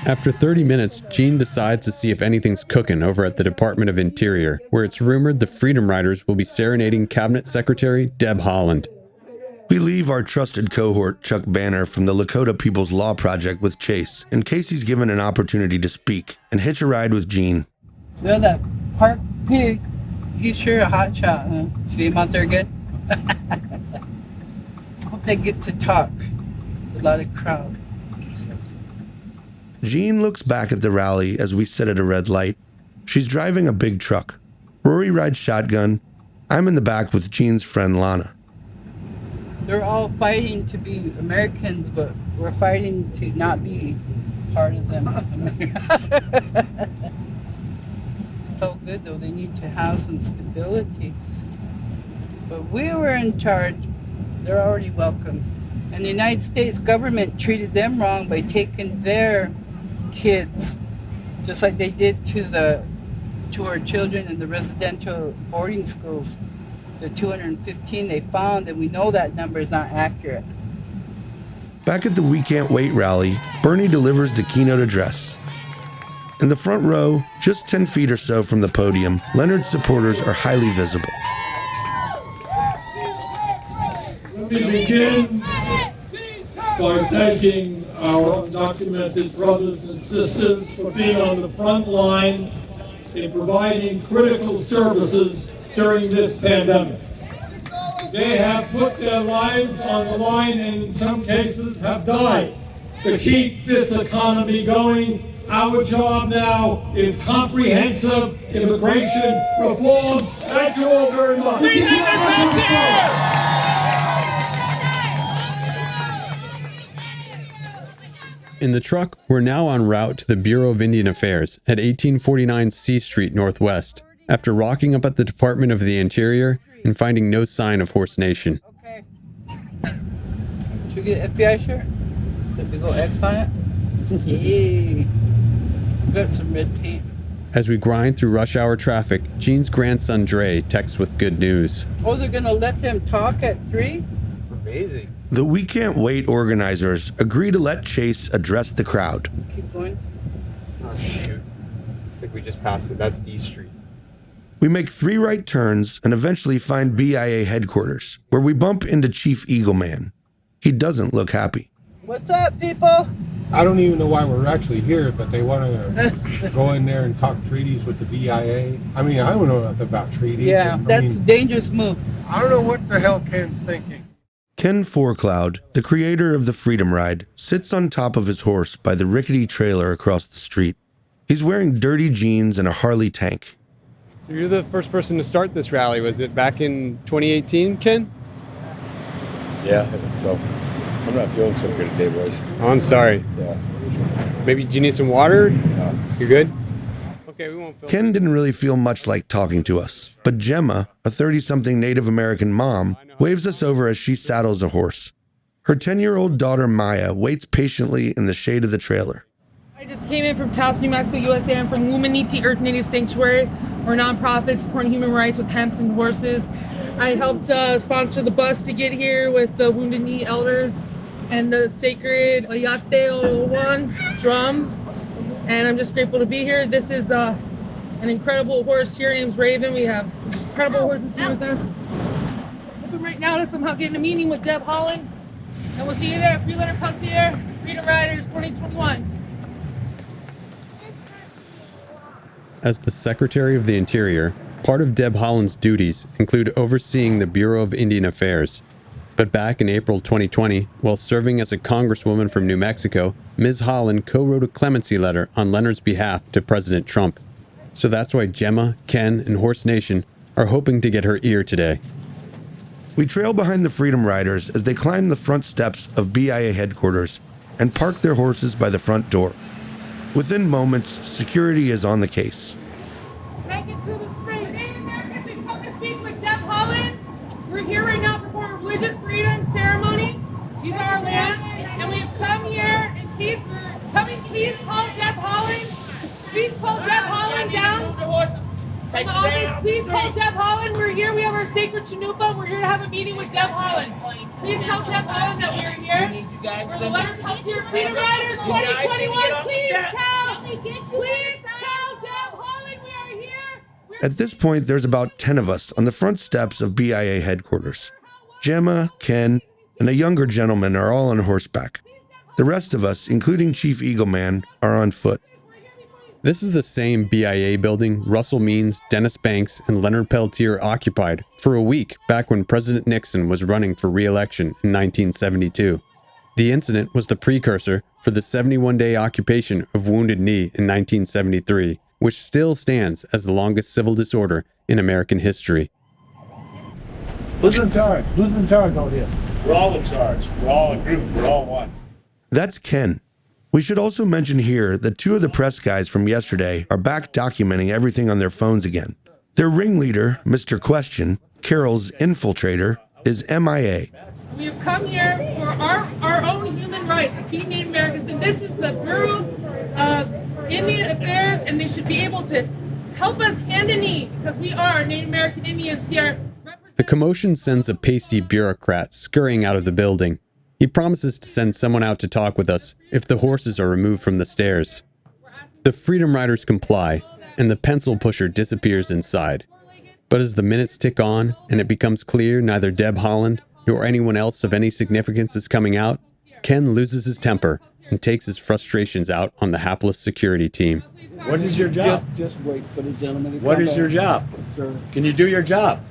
Speaker 4: After 30 minutes, Gene decides to see if anything's cooking over at the Department of Interior, where it's rumored the Freedom Riders will be serenading Cabinet Secretary Deb Haaland.
Speaker 2: We leave our trusted cohort, Chuck Banner, from the Lakota People's Law Project with Chase, in case he's given an opportunity to speak, and hitch a ride with Gene.
Speaker 3: Yeah, that park pig, he's sure a hot shot, huh? See him out there again? Hope they get to talk. It's a lot of crowd.
Speaker 2: Gene looks back at the rally as we sit at a red light. She's driving a big truck. Rory rides shotgun, I'm in the back with Jean's friend Lana.
Speaker 3: They're all fighting to be Americans, but we're fighting to not be part of them. So good though, they need to have some stability. But we were in charge, they're already welcome. And the United States government treated them wrong by taking their kids, just like they did to our children in the residential boarding schools. The 215 they found, and we know that number is not accurate.
Speaker 2: Back at the We Can't Wait rally, Bernie delivers the keynote address. In the front row, just 10 feet or so from the podium, Leonard's supporters are highly visible.
Speaker 7: Let me begin by thanking our undocumented brothers and sisters for being on the front line in providing critical services during this pandemic. They have put their lives on the line and in some cases have died to keep this economy going. Our job now is comprehensive immigration reform. Thank you all very much.
Speaker 4: In the truck, we're now en route to the Bureau of Indian Affairs at 1849 C Street Northwest, after rocking up at the Department of the Interior and finding no sign of Horse Nation.
Speaker 3: Okay. Should we get an FBI shirt? Should we go X on it? Yeah. Got some red paint.
Speaker 4: As we grind through rush hour traffic, Jean's grandson Dre texts with good news.
Speaker 3: Oh, they're gonna let them talk at 3?
Speaker 10: Amazing.
Speaker 2: The We Can't Wait organizers agree to let Chase address the crowd.
Speaker 3: Keep going.
Speaker 10: I think we just passed it. That's D Street.
Speaker 2: We make 3 right turns and eventually find BIA headquarters, where we bump into Chief Eagleman. He doesn't look happy.
Speaker 3: What's up, people?
Speaker 9: I don't even know why we're actually here, but they want to go in there and talk treaties with the BIA. I mean, I don't know nothing about treaties.
Speaker 3: Yeah, that's a dangerous move.
Speaker 9: I don't know what the hell Ken's thinking.
Speaker 2: Ken Forecloud, the creator of the Freedom Ride, sits on top of his horse by the rickety trailer across the street. He's wearing dirty jeans and a Harley tank.
Speaker 10: So you're the first person to start this rally. Was it back in 2018, Ken?
Speaker 23: Yeah, I think so. I'm not feeling so good today, boys.
Speaker 10: Oh, I'm sorry. Maybe do you need some water? No. You're good? Okay, we won't film.
Speaker 2: Ken didn't really feel much like talking to us, but Gemma, a 30-something Native American mom, waves us over as she saddles a horse. Her 10-year-old daughter Maya waits patiently in the shade of the trailer.
Speaker 24: I just came in from Taos, New Mexico, USA. I'm from Wumaniti Earth Native Sanctuary. We're a nonprofit supporting human rights with hemps and horses. I helped sponsor the bus to get here with the Wounded Knee elders and the sacred Ayate Owan drums. And I'm just grateful to be here. This is an incredible horse here. Her name's Raven. We have incredible horses here with us. Hoping right now to somehow get in a meeting with Deb Holland. And we'll see you there. Free Leonard Peltier, Freedom Riders 2021.
Speaker 4: As the Secretary of the Interior, part of Deb Holland's duties include overseeing the Bureau of Indian Affairs. But back in April 2020, while serving as a congresswoman from New Mexico, Ms. Holland co-wrote a clemency letter on Leonard's behalf to President Trump. So that's why Gemma, Ken, and Horse Nation are hoping to get her ear today.
Speaker 2: We trail behind the Freedom Riders as they climb the front steps of BIA headquarters and park their horses by the front door. Within moments, security is on the case.
Speaker 24: Take it to the street. Today, Americans, we've come to speak with Deb Holland. We're here right now to perform a religious freedom ceremony. These are our lands, and we have come here and please call Deb Holland. Please call Deb Holland down. Please call Deb Holland. We're here. We have our sacred chanupa. We're here to have a meeting with Deb Holland. Please tell Deb Holland that we are here. We're the Leonard Peltier Freedom Riders 2021. Please tell Deb Holland we are here.
Speaker 2: At this point, there's about 10 of us on the front steps of BIA headquarters. Gemma, Ken, and a younger gentleman are all on horseback. The rest of us, including Chief Eagleman, are on foot.
Speaker 4: This is the same BIA building Russell Means, Dennis Banks, and Leonard Peltier occupied for a week back when President Nixon was running for re-election in 1972. The incident was the precursor for the 71-day occupation of Wounded Knee in 1973, which still stands as the longest civil disorder in American history.
Speaker 11: Who's in charge? Who's in charge out here?
Speaker 23: We're all in charge. We're all a group. We're all one.
Speaker 2: That's Ken. We should also mention here that 2 of the press guys from yesterday are back documenting everything on their phones again. Their ringleader, Mr. Question, Carol's infiltrator, is MIA.
Speaker 24: We have come here for our own human rights as being Native Americans, and this is the Bureau of Indian Affairs, and they should be able to help us hand in knee because we are Native American Indians here.
Speaker 4: The commotion sends a pasty bureaucrat scurrying out of the building. He promises to send someone out to talk with us if the horses are removed from the stairs. The Freedom Riders comply, and the pencil pusher disappears inside. But as the minutes tick on, and it becomes clear neither Deb Holland nor anyone else of any significance is coming out, Ken loses his temper and takes his frustrations out on the hapless security team.
Speaker 23: What is your job?
Speaker 11: Just wait for the gentleman to come
Speaker 23: What is
Speaker 11: back.
Speaker 23: your job?
Speaker 11: Sir.
Speaker 23: Can you do your job?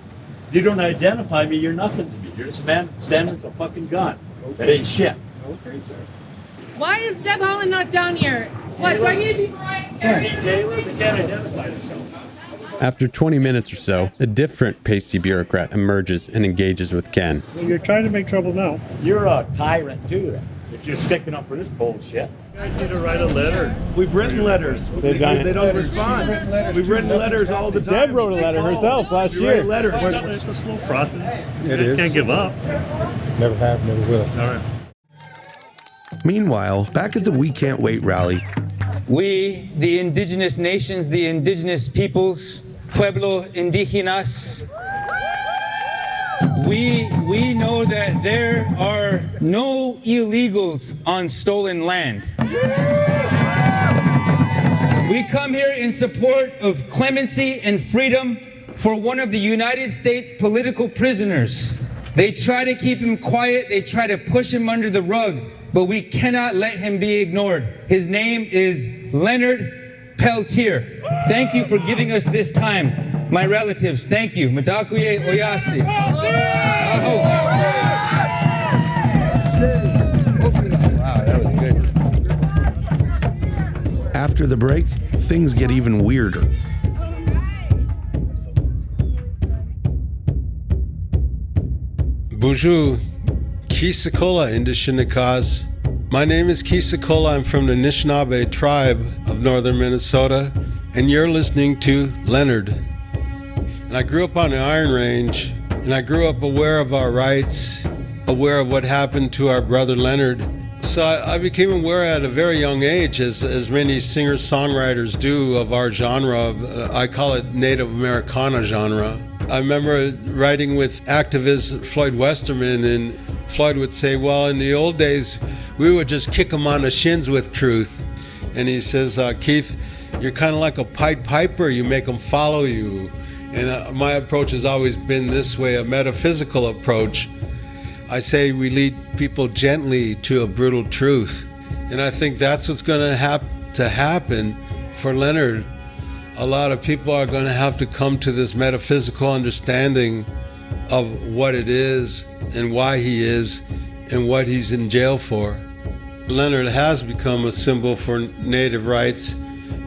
Speaker 23: If you don't identify me, you're nothing to me. You're just a man standing with a fucking gun. That ain't shit.
Speaker 11: Okay, sir.
Speaker 24: Why is Deb Holland not down here? What, do I need to be Mariah Carey or
Speaker 23: Taylor, they
Speaker 24: something?
Speaker 23: can't identify themselves.
Speaker 4: After 20 minutes or so, a different pasty bureaucrat emerges and engages with Ken.
Speaker 12: You're trying to make trouble now.
Speaker 23: You're a tyrant too, if you're sticking up for this bullshit.
Speaker 12: You guys need to write a letter.
Speaker 13: We've written letters.
Speaker 23: They've done it.
Speaker 13: They don't respond. We've written letters all the time.
Speaker 10: Deb wrote a letter herself last
Speaker 13: We
Speaker 10: year.
Speaker 13: write letters.
Speaker 12: It's a slow process. You
Speaker 9: It
Speaker 12: guys
Speaker 9: is.
Speaker 12: can't give up.
Speaker 9: Never have, never will.
Speaker 12: All right.
Speaker 2: Meanwhile, back at the We Can't Wait rally,
Speaker 1: We, the indigenous nations, the indigenous peoples, Pueblo Indígenas, we know that there are no illegals on stolen land. We come here in support of clemency and freedom for one of the United States political prisoners. They try to keep him quiet, they try to push him under the rug, but we cannot let him be ignored. His name is Leonard Peltier. Thank you for giving us this time. My relatives, thank you. Madakuye Oyasi. Aho.
Speaker 2: Wow, that was good. After the break, things get even weirder.
Speaker 15: Bonjour, Kisakola Indishinakaz. My name is Kisakola. I'm from the Anishinaabe tribe of northern Minnesota, and you're listening to Leonard. And I grew up on the Iron Range, and I grew up aware of our rights, aware of what happened to our brother Leonard. So I became aware at a very young age, as many singers-songwriters do of our genre. I call it Native Americana genre. I remember writing with activist Floyd Westerman, and Floyd would say, well, in the old days, we would just kick them on the shins with truth. And he says, Keith, you're kind of like a Pied Piper. You make them follow you. And my approach has always been this way, a metaphysical approach. I say we lead people gently to a brutal truth. And I think that's what's going to have to happen for Leonard. A lot of people are going to have to come to this metaphysical understanding of what it is and why he is and what he's in jail for. Leonard has become a symbol for Native rights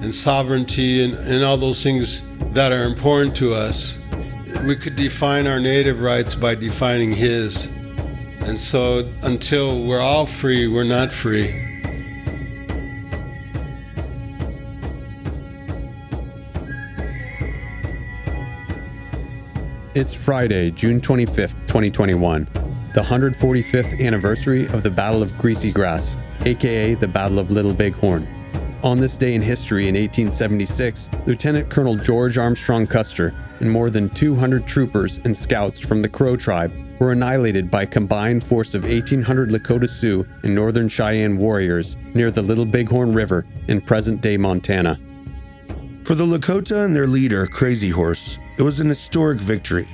Speaker 15: and sovereignty and all those things that are important to us. We could define our Native rights by defining his. And so until we're all free, we're not free.
Speaker 4: It's Friday, June 25th, 2021, the 145th anniversary of the Battle of Greasy Grass, aka the Battle of Little Bighorn. On this day in history in 1876, Lieutenant Colonel George Armstrong Custer and more than 200 troopers and scouts from the Crow tribe were annihilated by a combined force of 1,800 Lakota Sioux and Northern Cheyenne warriors near the Little Bighorn River in present-day Montana.
Speaker 2: For the Lakota and their leader, Crazy Horse, it was an historic victory.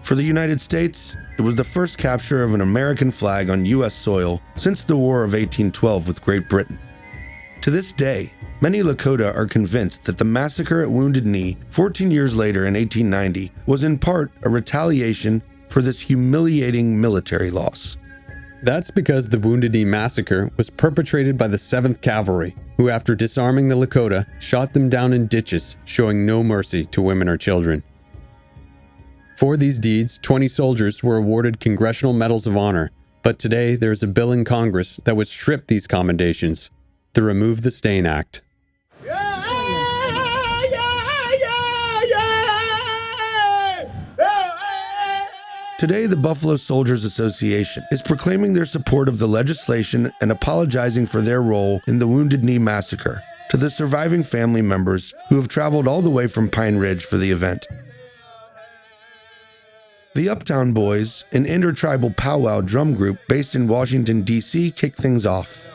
Speaker 2: For the United States, it was the first capture of an American flag on U.S. soil since the War of 1812 with Great Britain. To this day, many Lakota are convinced that the massacre at Wounded Knee 14 years later in 1890 was in part a retaliation for this humiliating military loss.
Speaker 4: That's because the Wounded Knee massacre was perpetrated by the 7th Cavalry, who after disarming the Lakota, shot them down in ditches, showing no mercy to women or children. For these deeds, 20 soldiers were awarded Congressional Medals of Honor, but today there is a bill in Congress that would strip these commendations, the Remove the Stain Act.
Speaker 2: Today, the Buffalo Soldiers Association is proclaiming their support of the legislation and apologizing for their role in the Wounded Knee Massacre to the surviving family members who have traveled all the way from Pine Ridge for the event. The Uptown Boys, an intertribal powwow drum group based in Washington, D.C., kick things off.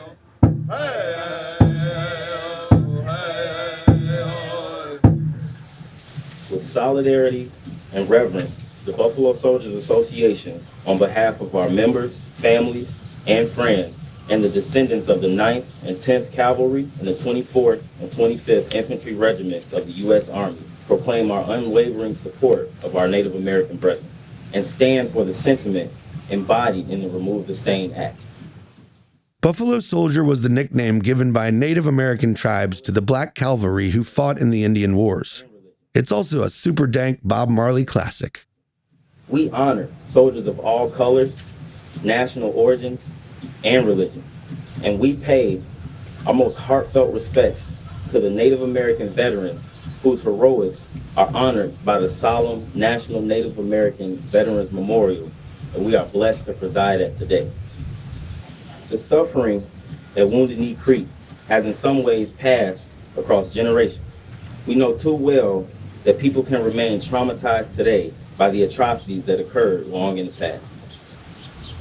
Speaker 14: With solidarity and reverence, the Buffalo Soldiers Associations, on behalf of our members, families, and friends, and the descendants of the 9th and 10th Cavalry and the 24th and 25th Infantry Regiments of the U.S. Army, proclaim our unwavering support of our Native American brethren and stand for the sentiment embodied in the Remove the Stain Act.
Speaker 2: Buffalo Soldier was the nickname given by Native American tribes to the Black Cavalry who fought in the Indian Wars. It's also a super dank Bob Marley classic.
Speaker 14: We honor soldiers of all colors, national origins, and religions, and we pay our most heartfelt respects to the Native American veterans whose heroics are honored by the solemn National Native American Veterans Memorial that we are blessed to preside at today. The suffering at Wounded Knee Creek has in some ways passed across generations. We know too well that people can remain traumatized today by the atrocities that occurred long in the past.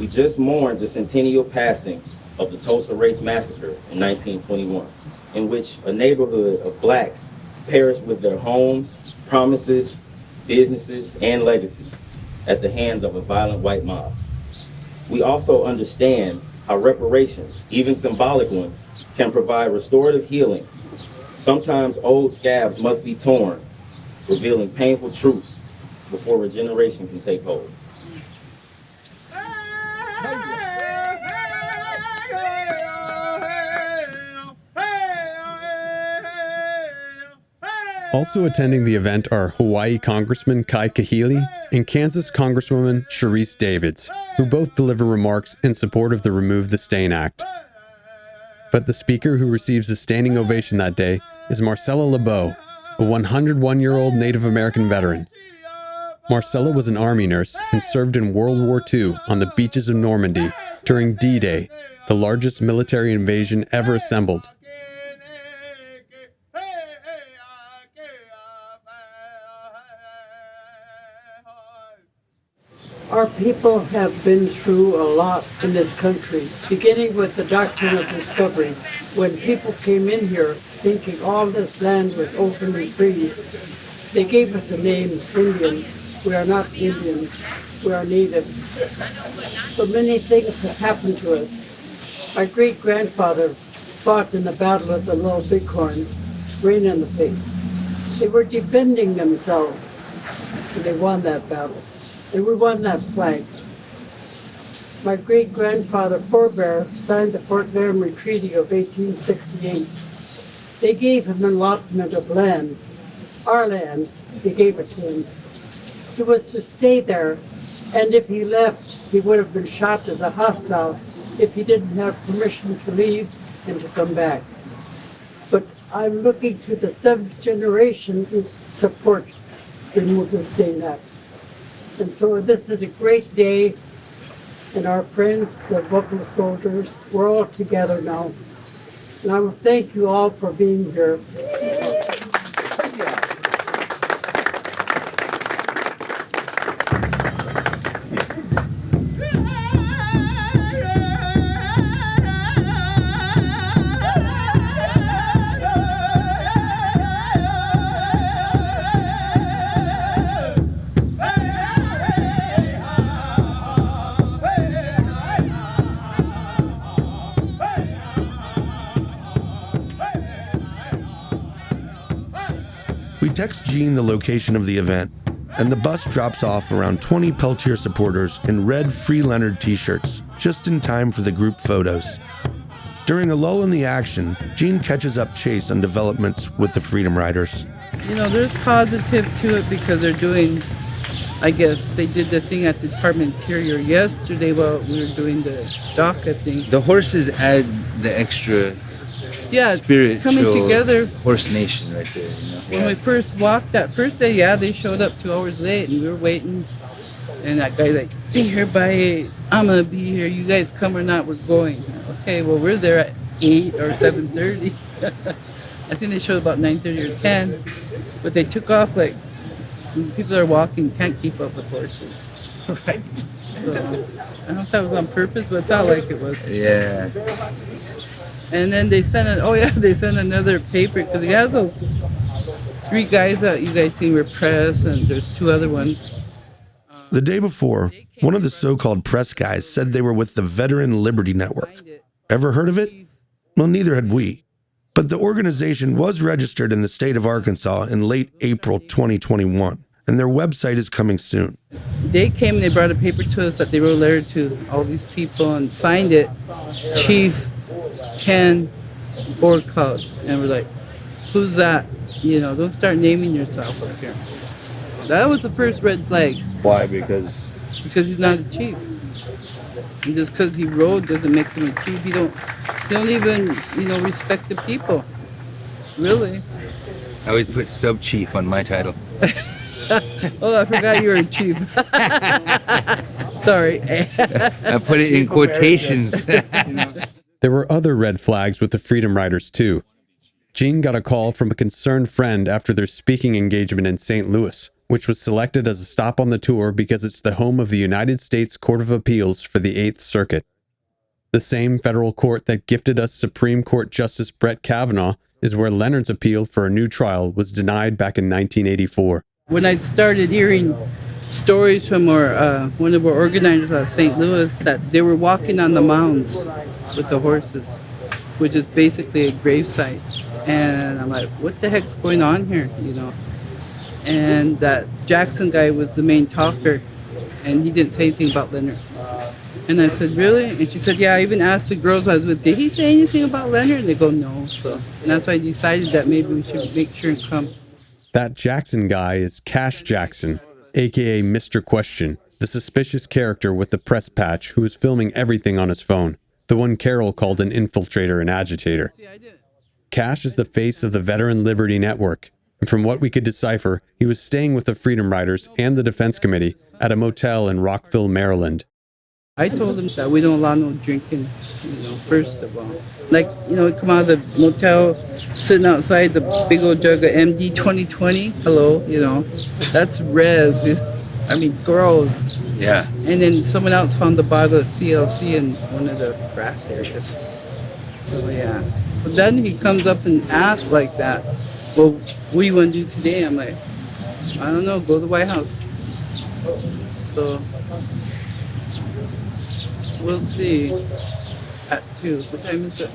Speaker 14: We just mourned the centennial passing of the Tulsa Race Massacre in 1921, in which a neighborhood of blacks perished with their homes, promises, businesses, and legacies at the hands of a violent white mob. We also understand how reparations, even symbolic ones, can provide restorative healing. Sometimes old scabs must be torn, revealing painful truths before regeneration can take hold.
Speaker 4: Also attending the event are Hawaii Congressman Kai Kahili and Kansas Congresswoman Sharice Davids, who both deliver remarks in support of the Remove the Stain Act. But the speaker who receives a standing ovation that day is Marcella LeBeau, a 101-year-old Native American veteran. Marcella was an Army nurse and served in World War II on the beaches of Normandy during D-Day, the largest military invasion ever assembled.
Speaker 16: Our people have been through a lot in this country, beginning with the doctrine of discovery. When people came in here thinking all this land was open and free, they gave us the name Indian. We are not Indians, we are natives. So many things have happened to us. My great-grandfather fought in the Battle of the Little Bighorn, rain in the face. They were defending themselves, and they won that battle. And we won that flag. My great-grandfather forebear signed the Fort Laramie Treaty of 1868. They gave him an allotment of land, our land, they gave it to him. He was to stay there, and if he left, he would have been shot as a hostile if he didn't have permission to leave and to come back. But I'm looking to the 7th generation to support Remove the Stain Act. And so this is a great day, and our friends, the Buffalo Soldiers, we're all together now. And I will thank you all for being here.
Speaker 2: We text Gene the location of the event, and the bus drops off around 20 Peltier supporters in red Free Leonard t-shirts, just in time for the group photos. During a lull in the action, Gene catches up Chase on developments with the Freedom Riders.
Speaker 3: You know, there's positive to it because they're doing I guess they did the thing at the Department of Interior yesterday while we were doing the DACA thing.
Speaker 1: The horses add the extra spiritual
Speaker 3: coming together.
Speaker 1: horse nation right there. You know?
Speaker 3: When we first walked that first day, they showed up 2 hours late and we were waiting. And that guy's like, be here by 8. I'm going to be here. You guys come or not, we're going. Okay, well, we're there at 8 or 7:30. I think they showed about 9:30 or 10. But they took off like, when people are walking, can't keep up with horses.
Speaker 1: Right.
Speaker 3: So, I don't know if that was on purpose, but it felt like it was.
Speaker 1: Yeah.
Speaker 3: And then they sent they sent another paper, because he has those 3 guys that you guys seen were press, and there's 2 other ones.
Speaker 2: The day before, one of the so-called press guys said they were with the Veteran Liberty Network. Ever heard of it? Well, neither had we. But the organization was registered in the state of Arkansas in late April 2021, and their website is coming soon.
Speaker 3: They came and they brought a paper to us that they wrote a letter to all these people and signed it, Chief Ken Forcloud. And we're like, who's that? You know, don't start naming yourself up here. That was the first red flag.
Speaker 23: Why? Because
Speaker 3: he's not a chief. And just because he rode doesn't make him a chief. He don't even, respect the people. Really.
Speaker 1: I always put sub-chief on my title.
Speaker 3: Oh, I forgot you were a chief. Sorry.
Speaker 1: I put it in quotations.
Speaker 4: There were other red flags with the Freedom Riders too. Gene got a call from a concerned friend after their speaking engagement in St. Louis, which was selected as a stop on the tour because it's the home of the United States Court of Appeals for the 8th Circuit. The same federal court that gifted us Supreme Court Justice Brett Kavanaugh is where Leonard's appeal for a new trial was denied back in 1984.
Speaker 3: When I started hearing stories from one of our organizers at St. Louis that they were walking on the mounds with the horses, which is basically a gravesite. And I'm like, what the heck's going on here, And that Jackson guy was the main talker, and he didn't say anything about Leonard. And I said, really? And she said, yeah, I even asked the girls I was with, did he say anything about Leonard? And they go, no. And that's why I decided that maybe we should make sure and come.
Speaker 4: That Jackson guy is Cash Jackson, aka Mr. Question, the suspicious character with the press patch who was filming everything on his phone, the one Carol called an infiltrator and agitator. Cash is the face of the Veteran Liberty Network, and from what we could decipher, he was staying with the Freedom Riders and the Defense Committee at a motel in Rockville, Maryland.
Speaker 3: I told them that we don't allow no drinking, first of all. Like, come out of the motel, sitting outside the big old jug of MD 2020, hello, that's res. Gross.
Speaker 1: Yeah.
Speaker 3: And then someone else found the bottle of CLC in one of the grass areas. So, yeah. But then he comes up and asks like that, well, what do you want to do today? I'm like, I don't know, go to the White House. So, we'll see at 2. What time is it?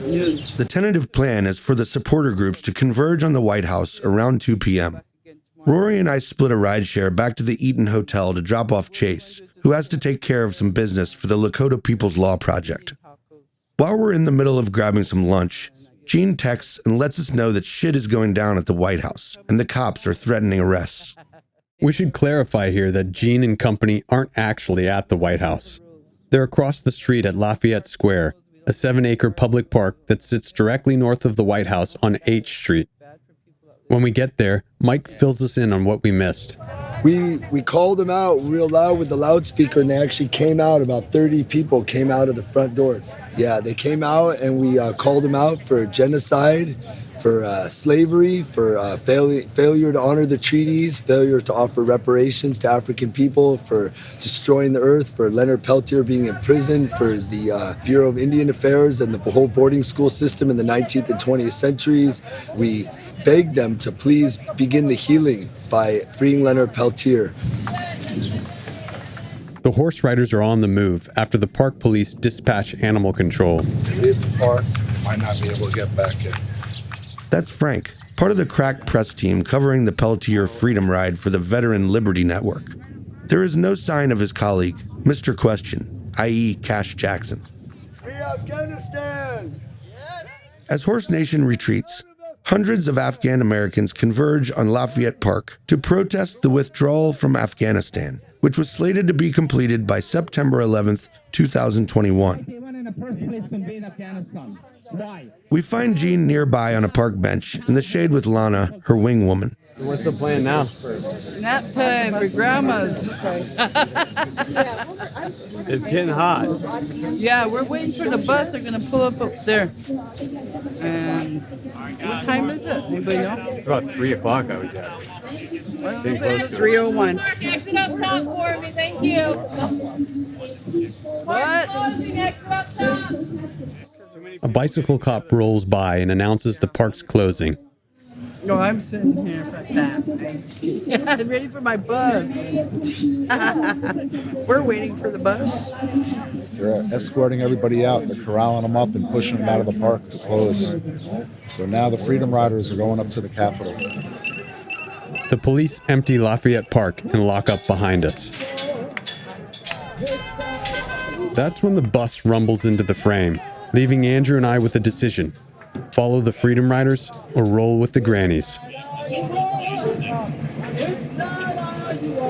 Speaker 3: Noon.
Speaker 2: The tentative plan is for the supporter groups to converge on the White House around 2 p.m. Rory and I split a rideshare back to the Eaton Hotel to drop off Chase, who has to take care of some business for the Lakota People's Law Project. While we're in the middle of grabbing some lunch, Gene texts and lets us know that shit is going down at the White House, and the cops are threatening arrests.
Speaker 4: We should clarify here that Gene and company aren't actually at the White House. They're across the street at Lafayette Square, a 7-acre public park that sits directly north of the White House on H Street. When we get there, Mike fills us in on what we missed.
Speaker 8: We called them out real loud with the loudspeaker, and they actually came out. About 30 people came out of the front door. Yeah, they came out, and we called them out for genocide, for slavery, for failure to honor the treaties, failure to offer reparations to African people, for destroying the earth, for Leonard Peltier being imprisoned, for the Bureau of Indian Affairs and the whole boarding school system in the 19th and 20th centuries. We begged them to please begin the healing by freeing Leonard Peltier.
Speaker 4: The horse riders are on the move after the park police dispatch animal control.
Speaker 9: They leave the park, they might not be able to get back in.
Speaker 2: That's Frank, part of the crack press team covering the Peltier Freedom Ride for the Veteran Liberty Network. There is no sign of his colleague, Mr. Question, i.e. Cash Jackson.
Speaker 8: Free Afghanistan!
Speaker 2: As Horse Nation retreats, hundreds of Afghan Americans converge on Lafayette Park to protest the withdrawal from Afghanistan, which was slated to be completed by September 11th, 2021. We find Jean nearby on a park bench in the shade with Lana, her wing woman.
Speaker 10: What's the plan now?
Speaker 3: Nap time for grandmas.
Speaker 10: It's getting hot.
Speaker 3: Yeah, we're waiting for the bus. They're going to pull up there. And what time is it? Anybody know?
Speaker 10: It's about 3 o'clock, I would guess. Getting close to it.
Speaker 3: 3:01.
Speaker 24: Exit up top for me, thank you.
Speaker 3: What?
Speaker 4: A bicycle cop rolls by and announces the park's closing.
Speaker 3: No, I'm sitting here like that. I'm ready for my bus.
Speaker 17: We're waiting for the bus.
Speaker 18: They're escorting everybody out. They're corralling them up and pushing them out of the park to close. So now the Freedom Riders are going up to the Capitol.
Speaker 4: The police empty Lafayette Park and lock up behind us. That's when the bus rumbles into the frame, leaving Andrew and I with a decision. Follow the Freedom Riders or roll with the grannies.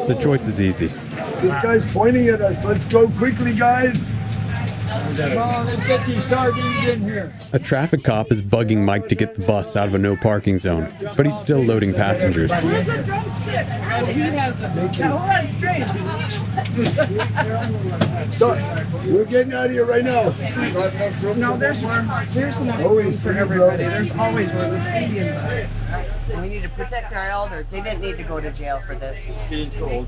Speaker 4: The choice is easy.
Speaker 8: This guy's pointing at us. Let's go quickly, guys.
Speaker 11: Come on, let's get these sardines in here.
Speaker 4: A traffic cop is bugging Mike to get the bus out of a no parking zone, but he's still loading passengers.
Speaker 8: So, we're getting out of here right now.
Speaker 17: No, there's enough room for everybody. There's always room. There's Indian bus.
Speaker 19: We need to protect our elders. They didn't need to go to jail for this. No.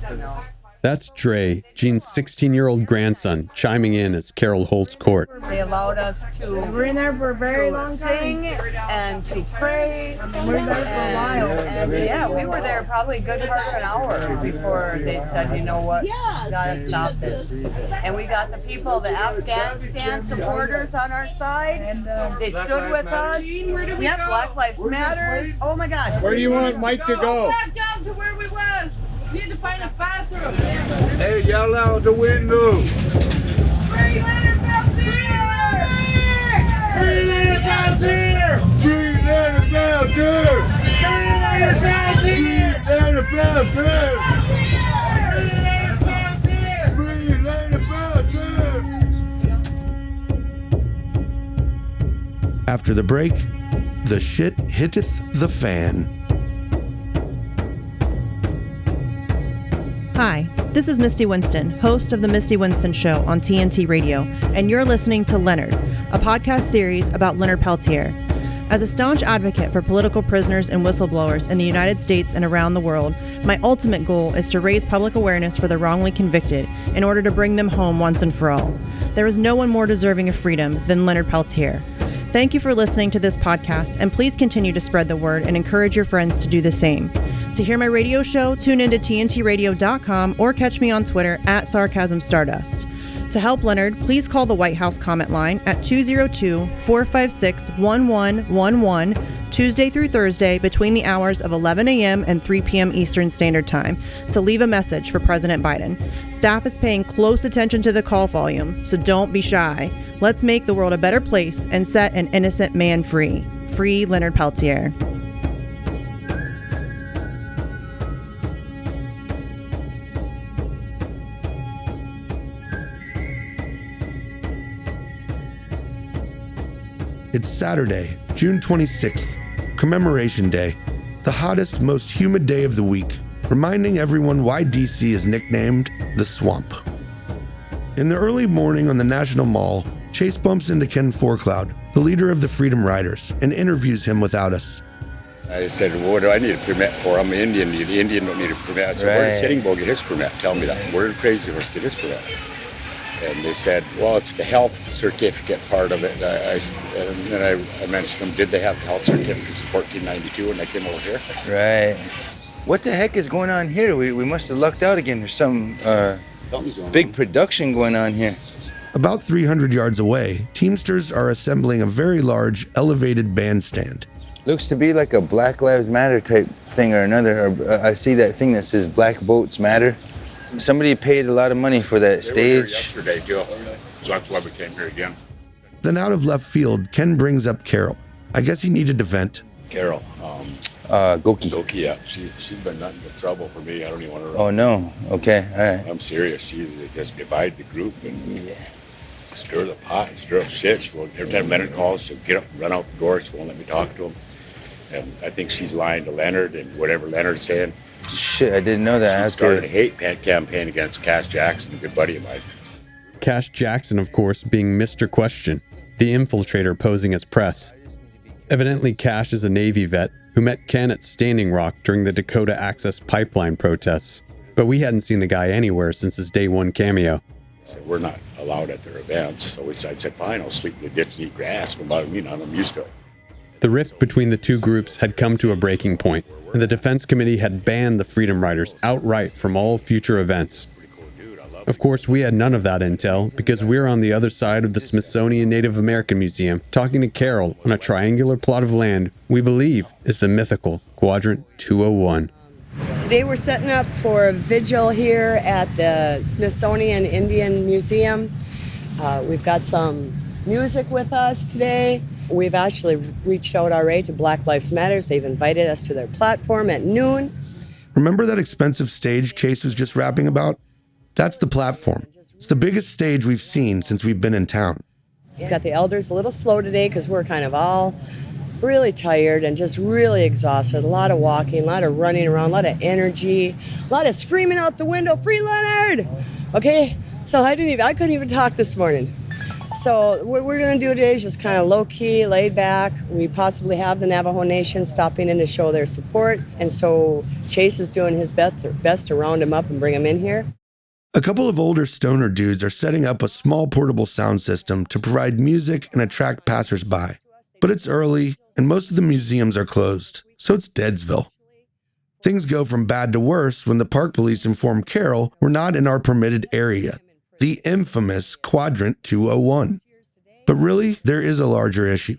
Speaker 4: That's Dre, Jean's 16-year-old grandson, chiming in as Carol holds court.
Speaker 19: They allowed us to
Speaker 24: We're in there for a very long time.
Speaker 19: Sing and to pray.
Speaker 24: We're there for a while.
Speaker 19: And yeah, we were there probably a good part of an hour before they said, you know what, gotta stop this. And we got the people, the Afghanistan supporters on our side. They stood with us. Yep, Black Lives Matter. Oh my God.
Speaker 11: Where do you want Mike to go?
Speaker 3: Back down to where we was. We need to find a bathroom.
Speaker 13: Hey, yell out the window.
Speaker 3: Free Leonard Peltier!
Speaker 13: Free Leonard Peltier! Free Leonard Peltier! Free Leonard Peltier! Free Leonard Peltier!
Speaker 2: After the break, the shit hitteth the fan.
Speaker 21: Hi, this is Misty Winston, host of The Misty Winston Show on TNT Radio, and you're listening to Leonard, a podcast series about Leonard Peltier. As a staunch advocate for political prisoners and whistleblowers in the United States and around the world, my ultimate goal is to raise public awareness for the wrongly convicted in order to bring them home once and for all. There is no one more deserving of freedom than Leonard Peltier. Thank you for listening to this podcast, and please continue to spread the word and encourage your friends to do the same. To hear my radio show, tune into tntradio.com or catch me on Twitter at @SarcasmStardust. To help Leonard, please call the White House comment line at 202-456-1111, Tuesday through Thursday between the hours of 11 a.m. and 3 p.m. Eastern Standard Time to leave a message for President Biden. Staff is paying close attention to the call volume, so don't be shy. Let's make the world a better place and set an innocent man free. Free Leonard Peltier.
Speaker 2: It's Saturday, June 26th, Commemoration Day, the hottest, most humid day of the week, reminding everyone why DC is nicknamed the Swamp. In the early morning on the National Mall, Chase bumps into Ken Forecloud, the leader of the Freedom Riders, and interviews him without us.
Speaker 25: I said, well, what do I need a permit for? I'm an Indian. The Indian don't need a permit. I said, where did Sitting Bull get his permit? Tell me that. Where did Crazy Horse get his permit? And they said, well, it's the health certificate part of it. And then I mentioned them, did they have health certificates in 1492 when they came over here?
Speaker 1: Right. What the heck is going on here? We must have lucked out again. There's some big production going on here.
Speaker 2: About 300 yards away, Teamsters are assembling a very large, elevated bandstand.
Speaker 1: Looks to be like a Black Lives Matter type thing or another. I see that thing that says Black Boats Matter. Somebody paid a lot of money for that stage.
Speaker 25: Yesterday, too. So that's why we came here again.
Speaker 2: Then out of left field, Ken brings up Carol. I guess he needed to vent.
Speaker 25: Carol.
Speaker 1: Goki.
Speaker 25: Goki, yeah. She's been nothing but trouble for me. I don't even want to.
Speaker 1: Oh, no. Okay, all right.
Speaker 25: I'm serious. She just divide the group and stir the pot and stir up shit. She won't, every time Leonard calls, she'll get up and run out the door. She won't let me talk to him. And I think she's lying to Leonard and whatever Leonard's saying.
Speaker 1: Shit, I didn't know that.
Speaker 25: She started a hate campaign against Cass Jackson, a good buddy of mine.
Speaker 4: Cass Jackson, of course, being Mr. Question, the infiltrator posing as press. Evidently, Cash is a Navy vet who met Ken at Standing Rock during the Dakota Access Pipeline protests, but we hadn't seen the guy anywhere since his day one cameo.
Speaker 25: So we're not allowed at their events, so I said, fine, I'll sleep in the ditch and eat grass. I'm used to it.
Speaker 4: The rift between the two groups had come to a breaking point, and the Defense Committee had banned the Freedom Riders outright from all future events. Of course, we had none of that intel because we were on the other side of the Smithsonian Native American Museum talking to Carol on a triangular plot of land we believe is the mythical Quadrant 201.
Speaker 19: Today we're setting up for a vigil here at the Smithsonian Indian Museum. We've got some music with us today. We've actually reached out already to Black Lives Matter. They've invited us to their platform at noon.
Speaker 2: Remember that expensive stage Chase was just rapping about? That's the platform. It's the biggest stage we've seen since we've been in town.
Speaker 19: We've got the elders a little slow today because we're kind of all really tired and just really exhausted. A lot of walking, a lot of running around, a lot of energy, a lot of screaming out the window, "Free Leonard!" Okay, so I couldn't even talk this morning. So what we're going to do today is just kind of low-key, laid back. We possibly have the Navajo Nation stopping in to show their support, and so Chase is doing his best to round them up and bring them in here.
Speaker 2: A couple of older stoner dudes are setting up a small portable sound system to provide music and attract passersby. But it's early, and most of the museums are closed, so it's Deadsville. Things go from bad to worse when the park police inform Carol we're not in our permitted area, the infamous Quadrant 201. But really, there is a larger issue.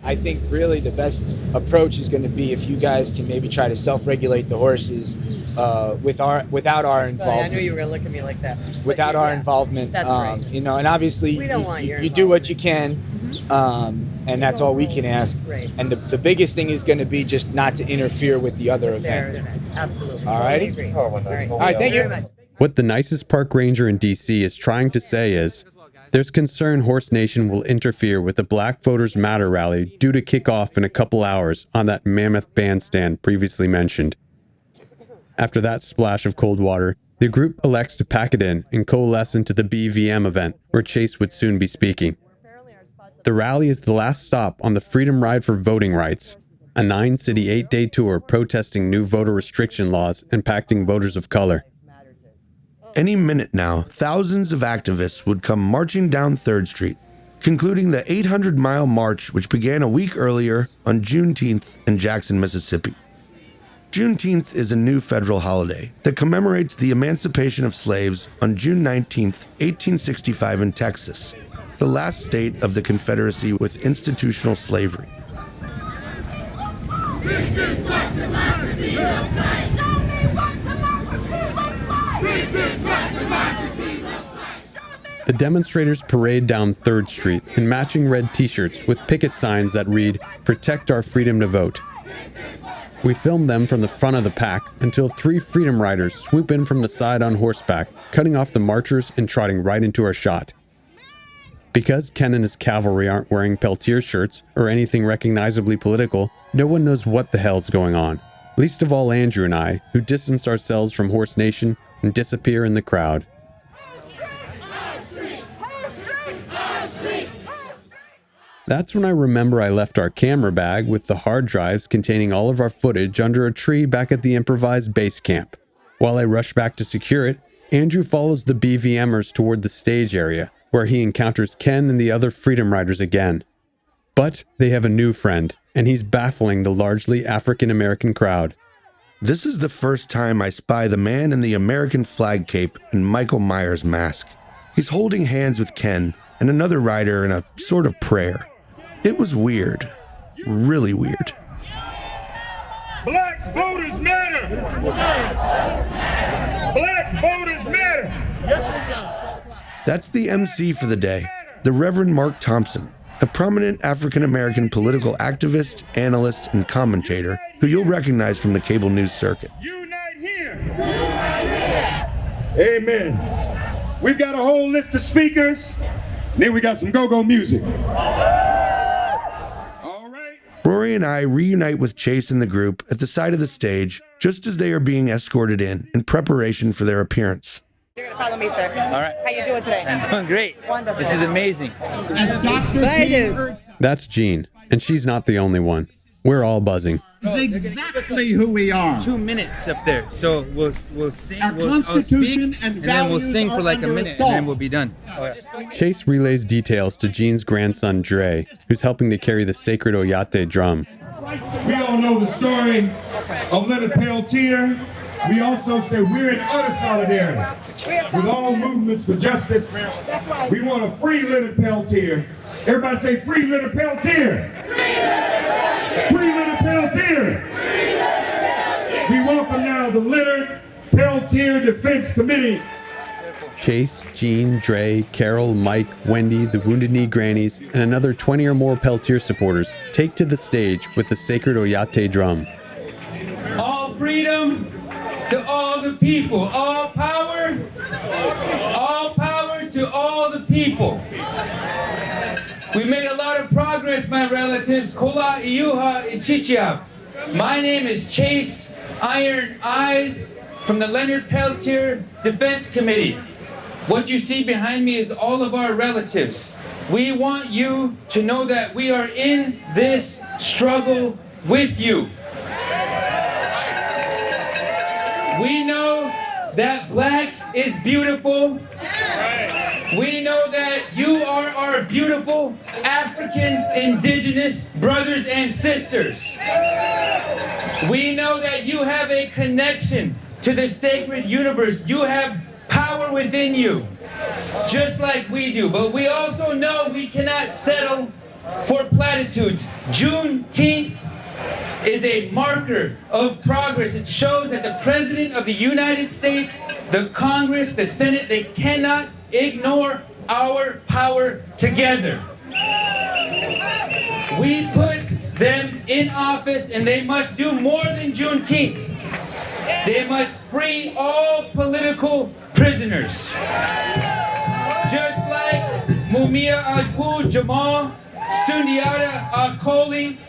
Speaker 5: I think really the best approach is going to be if you guys can maybe try to self-regulate the horses without our involvement.
Speaker 19: I knew you were going to look at me like that.
Speaker 5: Without our involvement.
Speaker 19: That's right.
Speaker 5: And obviously
Speaker 19: we don't want
Speaker 5: you do what you can, and that's all we can ask.
Speaker 19: Right.
Speaker 5: And the biggest thing is going to be just not to interfere with the other event.
Speaker 19: Absolutely.
Speaker 5: All righty?
Speaker 19: Totally agree.
Speaker 5: All right, thank you.
Speaker 4: What the nicest park ranger in DC is trying to say is, there's concern Horse Nation will interfere with the Black Voters Matter rally due to kick off in a couple hours on that mammoth bandstand previously mentioned. After that splash of cold water, the group elects to pack it in and coalesce into the BVM event, where Chase would soon be speaking. The rally is the last stop on the Freedom Ride for Voting Rights, a 9-city 8-day tour protesting new voter restriction laws impacting voters of color.
Speaker 2: Any minute now, thousands of activists would come marching down 3rd Street, concluding the 800-mile march which began a week earlier on Juneteenth in Jackson, Mississippi. Juneteenth is a new federal holiday that commemorates the emancipation of slaves on June 19, 1865 in Texas, the last state of the Confederacy with institutional slavery.
Speaker 13: This is what democracy looks like. Show me what democracy looks like. This is what democracy looks like.
Speaker 4: The demonstrators parade down 3rd Street in matching red t-shirts with picket signs that read, "Protect our freedom to vote." We filmed them from the front of the pack until 3 Freedom Riders swoop in from the side on horseback, cutting off the marchers and trotting right into our shot. Because Ken and his cavalry aren't wearing Peltier shirts or anything recognizably political, no one knows what the hell's going on. Least of all Andrew and I, who distance ourselves from Horse Nation and disappear in the crowd. That's when I remember I left our camera bag with the hard drives containing all of our footage under a tree back at the improvised base camp. While I rush back to secure it, Andrew follows the BVMers toward the stage area, where he encounters Ken and the other Freedom Riders again. But they have a new friend, and he's baffling the largely African-American crowd.
Speaker 2: This is the first time I spy the man in the American flag cape and Michael Myers mask. He's holding hands with Ken and another rider in a sort of prayer. It was weird. Really weird.
Speaker 13: Black voters matter! Black voters matter!
Speaker 2: That's the MC for the day, the Reverend Mark Thompson. a prominent African-American political activist, analyst, and commentator who you'll recognize from the cable news circuit.
Speaker 6: Amen. We've got a whole list of speakers, then we got some go-go music.
Speaker 2: Rory and I reunite with Chase and the group at the side of the stage just as they are being escorted in preparation for their appearance.
Speaker 7: You're gonna follow me, sir.
Speaker 12: All right.
Speaker 7: How you doing today?
Speaker 12: I'm doing great.
Speaker 7: Wonderful.
Speaker 12: This is amazing.
Speaker 7: Excited.
Speaker 4: That's Jean, and she's not the only one. We're all buzzing.
Speaker 12: This is exactly who we are. 2 minutes up there, so we'll sing. I'll speak, and then we'll sing for like a minute, and then we'll be done.
Speaker 4: Chase relays details to Jean's grandson Dre, who's helping to carry the sacred Oyate drum.
Speaker 6: We all know the story of Leonard Peltier. We also say we're in utter solidarity with all movements for justice. We want to free Leonard Peltier. Everybody say, free Leonard Peltier! Free Leonard Peltier! We welcome now the Leonard Peltier Defense Committee.
Speaker 4: Chase, Jean, Dre, Carol, Mike, Wendy, the Wounded Knee Grannies, and another 20 or more Peltier supporters take to the stage with the sacred Oyate drum.
Speaker 12: All freedom to all the people. All power to all the people. We made a lot of progress, my relatives. Kola, Iuha, Ichichia. My name is Chase Iron Eyes from the Leonard Peltier Defense Committee. What you see behind me is all of our relatives. We want you to know that we are in this struggle with you. We know that black is beautiful. We know that you are our beautiful African indigenous brothers and sisters. We know that you have a connection to the sacred universe. You have power within you, just like we do. But we also know we cannot settle for platitudes. Juneteenth is a marker of progress. It shows that the President of the United States, the Congress, the Senate, they cannot ignore our power together. We put them in office and they must do more than Juneteenth. They must free all political prisoners. Just like Mumia Al-Pu Jamal, Sundiata Al-Kholi,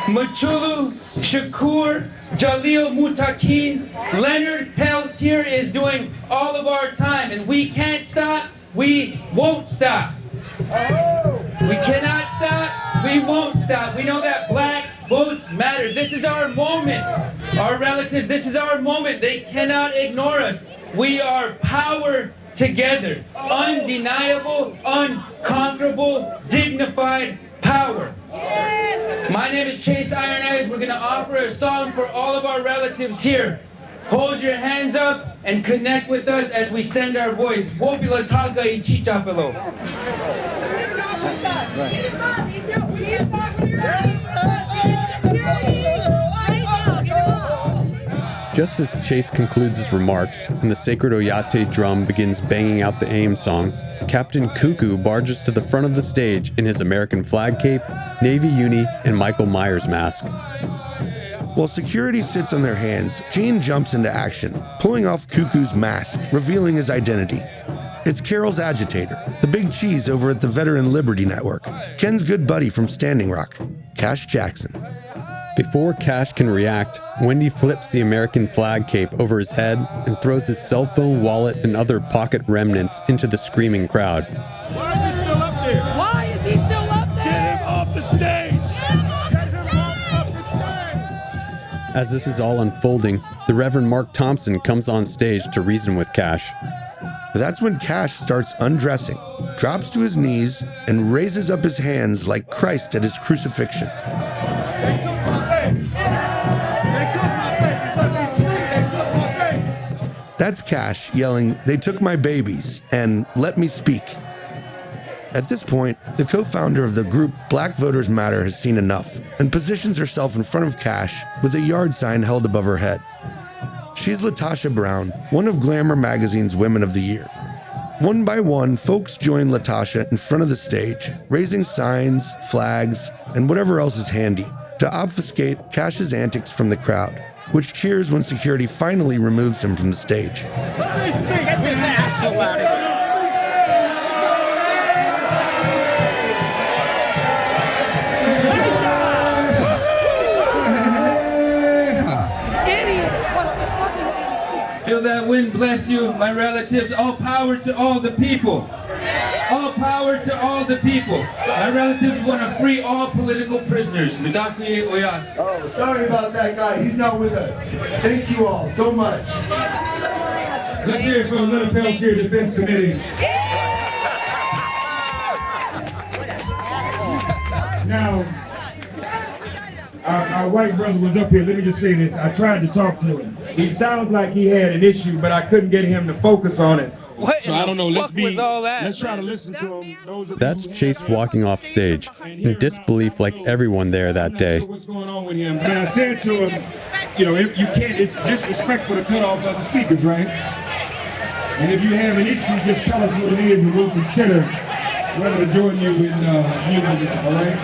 Speaker 12: Machulu Shakur, Jalil Mutakin, Leonard Peltier is doing all of our time, and we can't stop, we won't stop. We cannot stop, we won't stop. We know that black votes matter. This is our moment. Our relatives, this is our moment. They cannot ignore us. We are power together. Undeniable, unconquerable, dignified power. My name is Chase Iron Eyes. We're going to offer a song for all of our relatives here. Hold your hands up and connect with us as we send our voice. Wopila Taka Ichichapelo.
Speaker 4: Just as Chase concludes his remarks and the sacred Oyate drum begins banging out the AIM song, Captain Cuckoo barges to the front of the stage in his American flag cape, Navy uni, and Michael Myers mask.
Speaker 2: While security sits on their hands, Gene jumps into action, pulling off Cuckoo's mask, revealing his identity. It's Carol's agitator, the big cheese over at the Veteran Liberty Network, Ken's good buddy from Standing Rock, Cash Jackson.
Speaker 4: Before Cash can react, Wendy flips the American flag cape over his head and throws his cell phone, wallet, and other pocket remnants into the screaming crowd.
Speaker 6: Why is he still up there?
Speaker 13: Why is he still up there?
Speaker 6: Get him off the stage!
Speaker 13: Get him off the stage!
Speaker 4: As this is all unfolding, the Reverend Mark Thompson comes on stage to reason with Cash.
Speaker 2: That's when Cash starts undressing, drops to his knees, and raises up his hands like Christ at his crucifixion. That's Cash yelling, "They took my babies," and "Let me speak." At this point, the co-founder of the group Black Voters Matter has seen enough and positions herself in front of Cash with a yard sign held above her head. She's Latasha Brown, one of Glamour magazine's Women of the Year. One by one, folks join Latasha in front of the stage, raising signs, flags, and whatever else is handy to obfuscate Cash's antics from the crowd, which cheers when security finally removes him from the stage.
Speaker 13: Get this asshole out of here.
Speaker 12: Feel that wind bless you, my relatives. All power to all the people. All power to all the people. My relatives want to free all political prisoners.
Speaker 6: Oh, sorry about that guy. He's not with us. Thank you all so much. Let's hear it from the Leonard Peltier Defense Committee. Now, our white brother was up here. Let me just say this. I tried to talk to him. He sounds like he had an issue, but I couldn't get him to focus on it.
Speaker 12: What
Speaker 6: so I don't know. Let's
Speaker 2: try to listen to him.
Speaker 4: That's Chase walking off stage, in disbelief like everyone there that day.
Speaker 6: What's going on with him? But I said to him, you know, you can't, it's disrespectful to cut off other speakers, right? And if you have an issue, just tell us what it is and we'll consider whether to join you in unity, all right?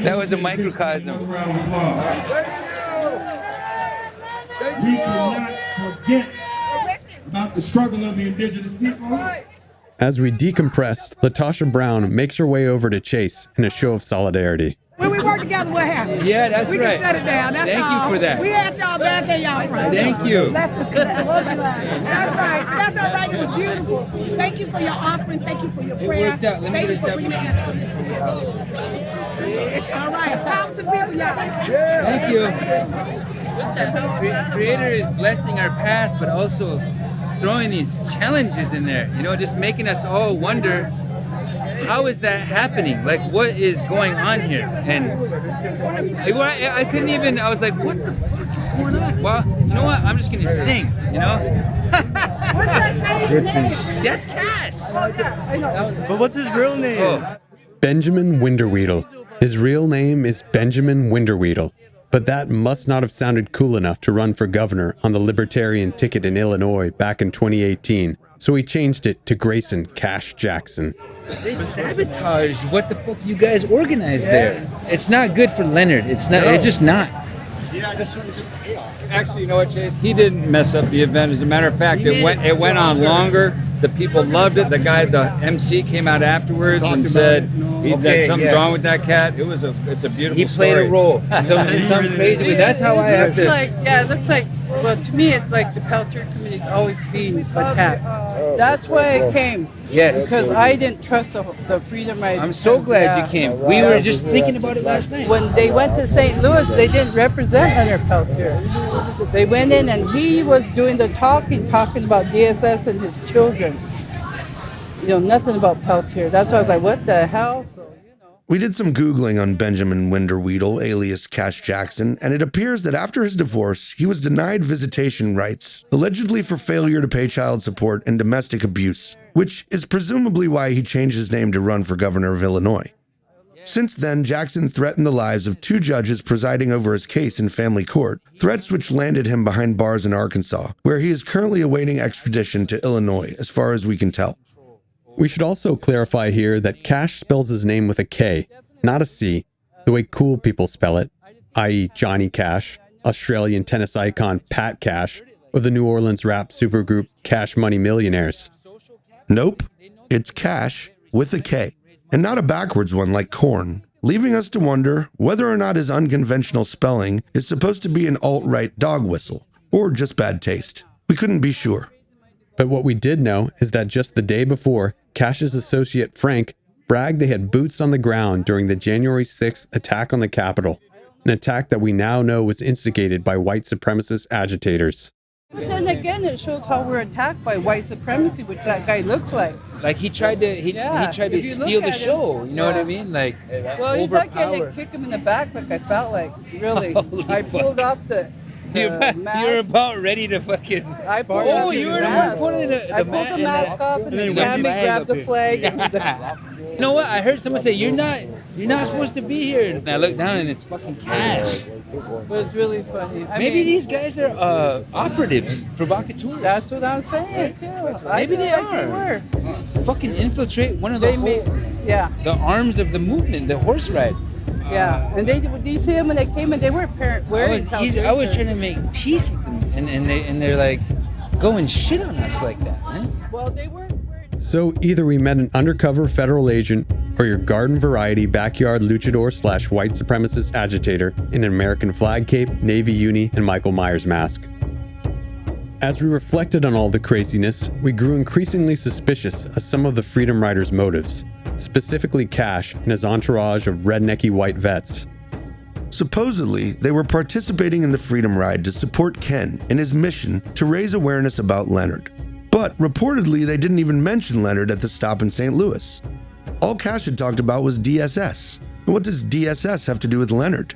Speaker 12: That was a microcosm.
Speaker 6: We cannot forget about the struggle of the indigenous people.
Speaker 4: As we decompress, Latasha Brown makes her way over to Chase in a show of solidarity.
Speaker 17: When we work together, what happens?
Speaker 12: Yeah, that's
Speaker 17: we
Speaker 12: right.
Speaker 17: We can shut it down. That's
Speaker 12: Thank
Speaker 17: all.
Speaker 12: you for that.
Speaker 17: We had y'all back and y'all front.
Speaker 12: Thank you.
Speaker 17: That's right. That's all right. It was beautiful. Thank you for your offering. Thank you for your prayer.
Speaker 12: It worked out. Let me
Speaker 17: Thank
Speaker 12: get
Speaker 17: you for bringing that. All right. Power to people, y'all.
Speaker 12: Thank you. Creator is blessing our path, but also throwing these challenges in there. You know, just making us all wonder, how is that happening? Like, what is going on here? And I couldn't even, I was like, what the fuck is going on? Well, you know what? I'm just going to sing, you know? That's Cash.
Speaker 10: But what's his real name?
Speaker 12: Oh.
Speaker 4: Benjamin Winterweedle. His real name is Benjamin Winterweedle. But that must not have sounded cool enough to run for governor on the Libertarian ticket in Illinois back in 2018, so he changed it to Grayson Cash Jackson.
Speaker 12: They sabotaged what the fuck you guys organized there. It's not good for Leonard. It's not. No. It's just not.
Speaker 11: Yeah, this one just chaos. Actually, you know what, Chase? He didn't mess up the event. As a matter of fact, it went on longer. The people loved it. The MC came out afterwards and said that something's wrong with that cat. It's a beautiful
Speaker 12: He played
Speaker 11: story.
Speaker 12: a role. Some crazy way. That's how I have to.
Speaker 3: It looks like, well, to me, it's like the Peltier community is always being attacked. That's why I came.
Speaker 12: Yes.
Speaker 3: Because I didn't trust the Freedom Riders.
Speaker 12: I'm so glad you came. We were just thinking about it last night.
Speaker 3: When they went to St. Louis, they didn't represent Leonard Peltier. They went in and he was doing the talking about DSS and his children. You know, nothing about Peltier. That's why I was like, what the hell?
Speaker 2: We did some Googling on Benjamin Winterweedle, alias Cash Jackson, and it appears that after his divorce, he was denied visitation rights, allegedly for failure to pay child support and domestic abuse, which is presumably why he changed his name to run for governor of Illinois. Since then, Jackson threatened the lives of 2 judges presiding over his case in family court, threats which landed him behind bars in Arkansas, where he is currently awaiting extradition to Illinois, as far as we can tell.
Speaker 4: We should also clarify here that Cash spells his name with a K, not a C, the way cool people spell it, i.e. Johnny Cash, Australian tennis icon Pat Cash, or the New Orleans rap supergroup Cash Money Millionaires.
Speaker 2: Nope, it's Cash with a K, and not a backwards one like corn, leaving us to wonder whether or not his unconventional spelling is supposed to be an alt-right dog whistle, or just bad taste. We couldn't be sure.
Speaker 4: But what we did know is that just the day before, Cash's associate Frank bragged they had boots on the ground during the January 6th attack on the Capitol, an attack that we now know was instigated by white supremacist agitators.
Speaker 3: But then again, it shows how we're attacked by white supremacy, which that guy looks like.
Speaker 12: Like he tried to steal the show. You know what I mean? Like,
Speaker 3: well, he's like, I kicked him in the back. Like I felt like really. I pulled off the mask.
Speaker 1: about ready to fucking.
Speaker 3: I pulled
Speaker 1: Oh,
Speaker 3: out
Speaker 1: you
Speaker 3: the
Speaker 1: were the
Speaker 3: mask.
Speaker 1: one putting the
Speaker 3: I pulled the mask off, and then Tammy grabbed the flag.
Speaker 1: You know what? I heard someone say you're not supposed to be here. And I look down and it's fucking Cash.
Speaker 3: But it's really funny.
Speaker 1: Maybe these guys are operatives, provocateurs.
Speaker 3: That's what I'm saying too.
Speaker 1: Maybe they
Speaker 3: are.
Speaker 1: Fucking infiltrate one of the the arms of the movement, the horse ride.
Speaker 3: Yeah, and did you see them when they came in? They weren't wearing
Speaker 1: I was trying to make peace with them, and they're like going shit on us like that, man.
Speaker 3: Well, they weren't.
Speaker 4: So either we met an undercover federal agent or your garden variety backyard luchador / white supremacist agitator in an American flag cape, Navy uni, and Michael Myers mask. As we reflected on all the craziness, we grew increasingly suspicious of some of the Freedom Riders' motives, specifically Cash and his entourage of rednecky white vets.
Speaker 2: Supposedly, they were participating in the Freedom Ride to support Ken in his mission to raise awareness about Leonard. But reportedly, they didn't even mention Leonard at the stop in St. Louis. All Cash had talked about was DSS. And what does DSS have to do with Leonard?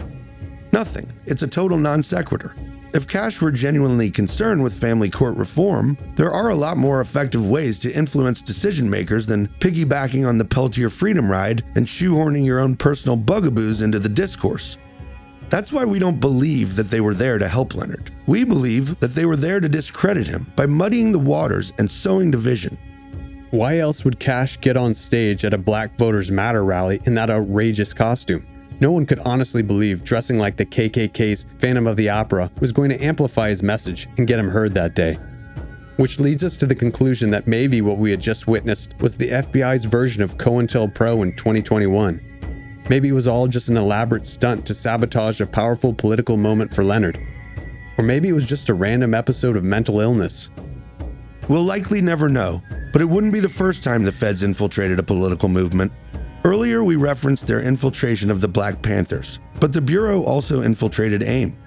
Speaker 2: Nothing. It's a total non sequitur. If Cash were genuinely concerned with family court reform, there are a lot more effective ways to influence decision makers than piggybacking on the Peltier Freedom Ride and shoehorning your own personal bugaboos into the discourse. That's why we don't believe that they were there to help Leonard. We believe that they were there to discredit him by muddying the waters and sowing division.
Speaker 4: Why else would Cash get on stage at a Black Voters Matter rally in that outrageous costume? No one could honestly believe dressing like the KKK's Phantom of the Opera was going to amplify his message and get him heard that day. Which leads us to the conclusion that maybe what we had just witnessed was the FBI's version of COINTELPRO in 2021. Maybe it was all just an elaborate stunt to sabotage a powerful political moment for Leonard. Or maybe it was just a random episode of mental illness.
Speaker 2: We'll likely never know, but it wouldn't be the first time the feds infiltrated a political movement. Earlier, we referenced their infiltration of the Black Panthers, but the Bureau also infiltrated AIM.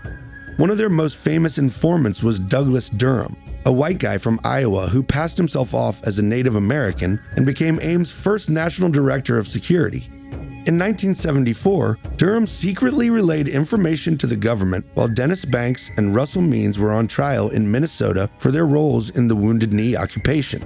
Speaker 2: One of their most famous informants was Douglas Durham, a white guy from Iowa who passed himself off as a Native American and became AIM's first national director of security. In 1974, Durham secretly relayed information to the government while Dennis Banks and Russell Means were on trial in Minnesota for their roles in the Wounded Knee occupation.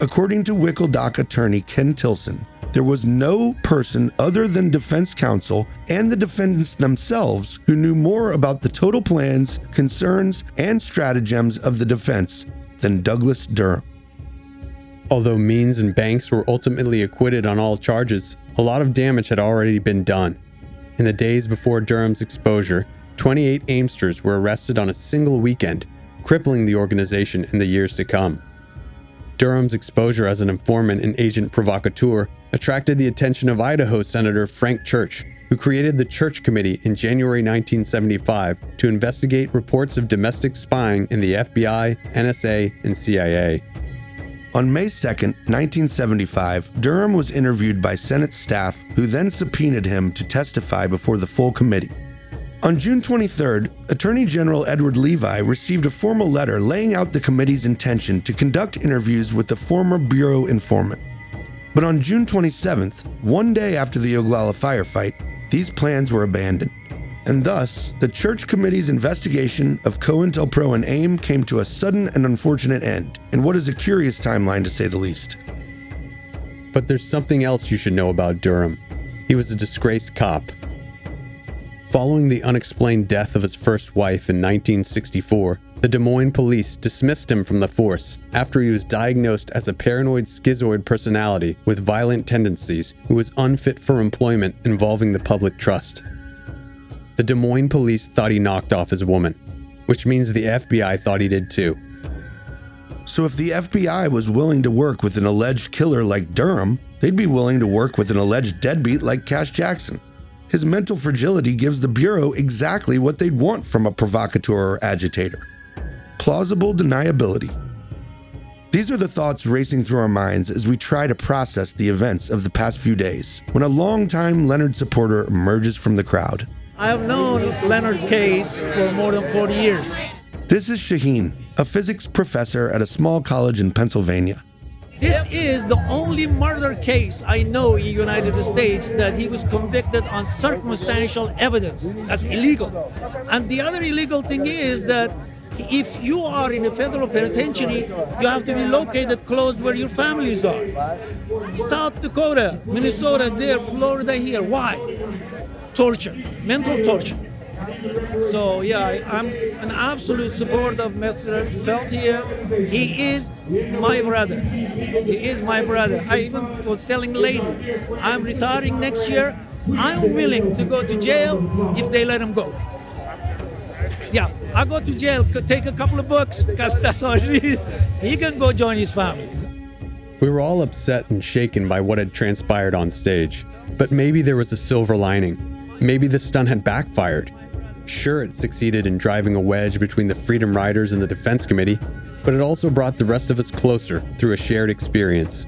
Speaker 2: According to Wickeldock attorney Ken Tilson, there was no person other than defense counsel and the defendants themselves who knew more about the total plans, concerns, and stratagems of the defense than Douglas Durham.
Speaker 4: Although Means and Banks were ultimately acquitted on all charges, a lot of damage had already been done. In the days before Durham's exposure, 28 Aimsters were arrested on a single weekend, crippling the organization in the years to come. Durham's exposure as an informant and agent provocateur attracted the attention of Idaho Senator Frank Church, who created the Church Committee in January 1975 to investigate reports of domestic spying in the FBI, NSA, and CIA.
Speaker 2: On May 2, 1975, Durham was interviewed by Senate staff, who then subpoenaed him to testify before the full committee. On June 23rd, Attorney General Edward Levi received a formal letter laying out the committee's intention to conduct interviews with the former Bureau informant. But on June 27th, one day after the Oglala firefight, these plans were abandoned. And thus, the Church Committee's investigation of COINTELPRO and AIM came to a sudden and unfortunate end, in what is a curious timeline to say the least.
Speaker 4: But there's something else you should know about Durham. He was a disgraced cop. Following the unexplained death of his first wife in 1964, the Des Moines police dismissed him from the force after he was diagnosed as a paranoid schizoid personality with violent tendencies who was unfit for employment involving the public trust. The Des Moines police thought he knocked off his woman, which means the FBI thought he did too.
Speaker 2: So if the FBI was willing to work with an alleged killer like Durham, they'd be willing to work with an alleged deadbeat like Cash Jackson. His mental fragility gives the Bureau exactly what they'd want from a provocateur or agitator: plausible deniability. These are the thoughts racing through our minds as we try to process the events of the past few days, when a longtime Leonard supporter emerges from the crowd.
Speaker 14: I have known Leonard's case for more than 40 years.
Speaker 2: This is Shaheen, a physics professor at a small college in Pennsylvania.
Speaker 14: This is the only murder case I know in the United States that he was convicted on circumstantial evidence. That's illegal. And the other illegal thing is that if you are in a federal penitentiary, you have to be located close where your families are. South Dakota, Minnesota there, Florida here. Why? Torture, mental torture. So yeah, I'm an absolute supporter of Mr. Peltier. He is my brother. He is my brother. I even was telling the lady, I'm retiring next year. I'm willing to go to jail if they let him go. Yeah, I'll go to jail, could take a couple of books, because that's all it is. He can go join his family.
Speaker 4: We were all upset and shaken by what had transpired on stage, but maybe there was a silver lining. Maybe the stunt had backfired. Sure, it succeeded in driving a wedge between the Freedom Riders and the Defense Committee, but it also brought the rest of us closer through a shared experience.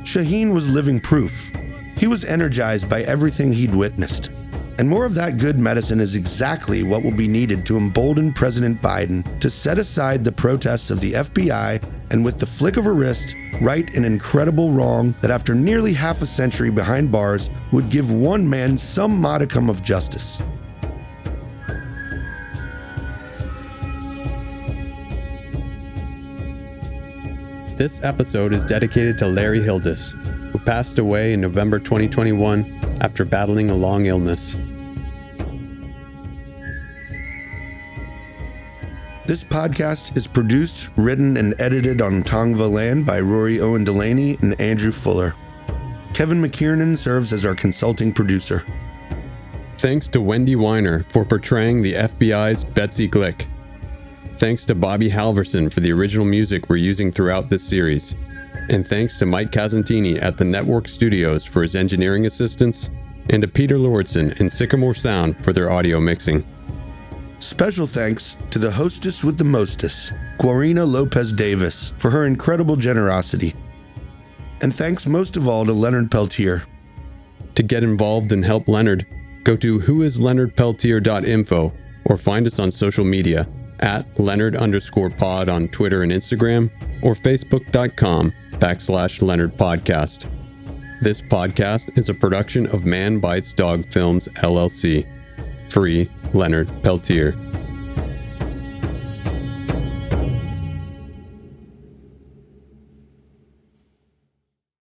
Speaker 2: Shaheen was living proof. He was energized by everything he'd witnessed. And more of that good medicine is exactly what will be needed to embolden President Biden to set aside the protests of the FBI and, with the flick of a wrist, right an incredible wrong that, after nearly half a century behind bars, would give one man some modicum of justice.
Speaker 4: This episode is dedicated to Larry Hildes, who passed away in November 2021 after battling a long illness.
Speaker 2: This podcast is produced, written, and edited on Tongva land by Rory Owen Delaney and Andrew Fuller. Kevin McKiernan serves as our consulting producer.
Speaker 4: Thanks to Wendy Weiner for portraying the FBI's Betsy Glick. Thanks to Bobby Halverson for the original music we're using throughout this series. And thanks to Mike Casantini at the Network Studios for his engineering assistance, and to Peter Lordson and Sycamore Sound for their audio mixing.
Speaker 2: Special thanks to the hostess with the mostest, Guarina Lopez Davis, for her incredible generosity. And thanks most of all to Leonard Peltier.
Speaker 4: To get involved and help Leonard, go to whoisleonardpeltier.info or find us on social media at Leonard_pod on Twitter and Instagram, or Facebook.com/Leonard Podcast. This podcast is a production of Man Bites Dog Films, LLC. Free Leonard Peltier.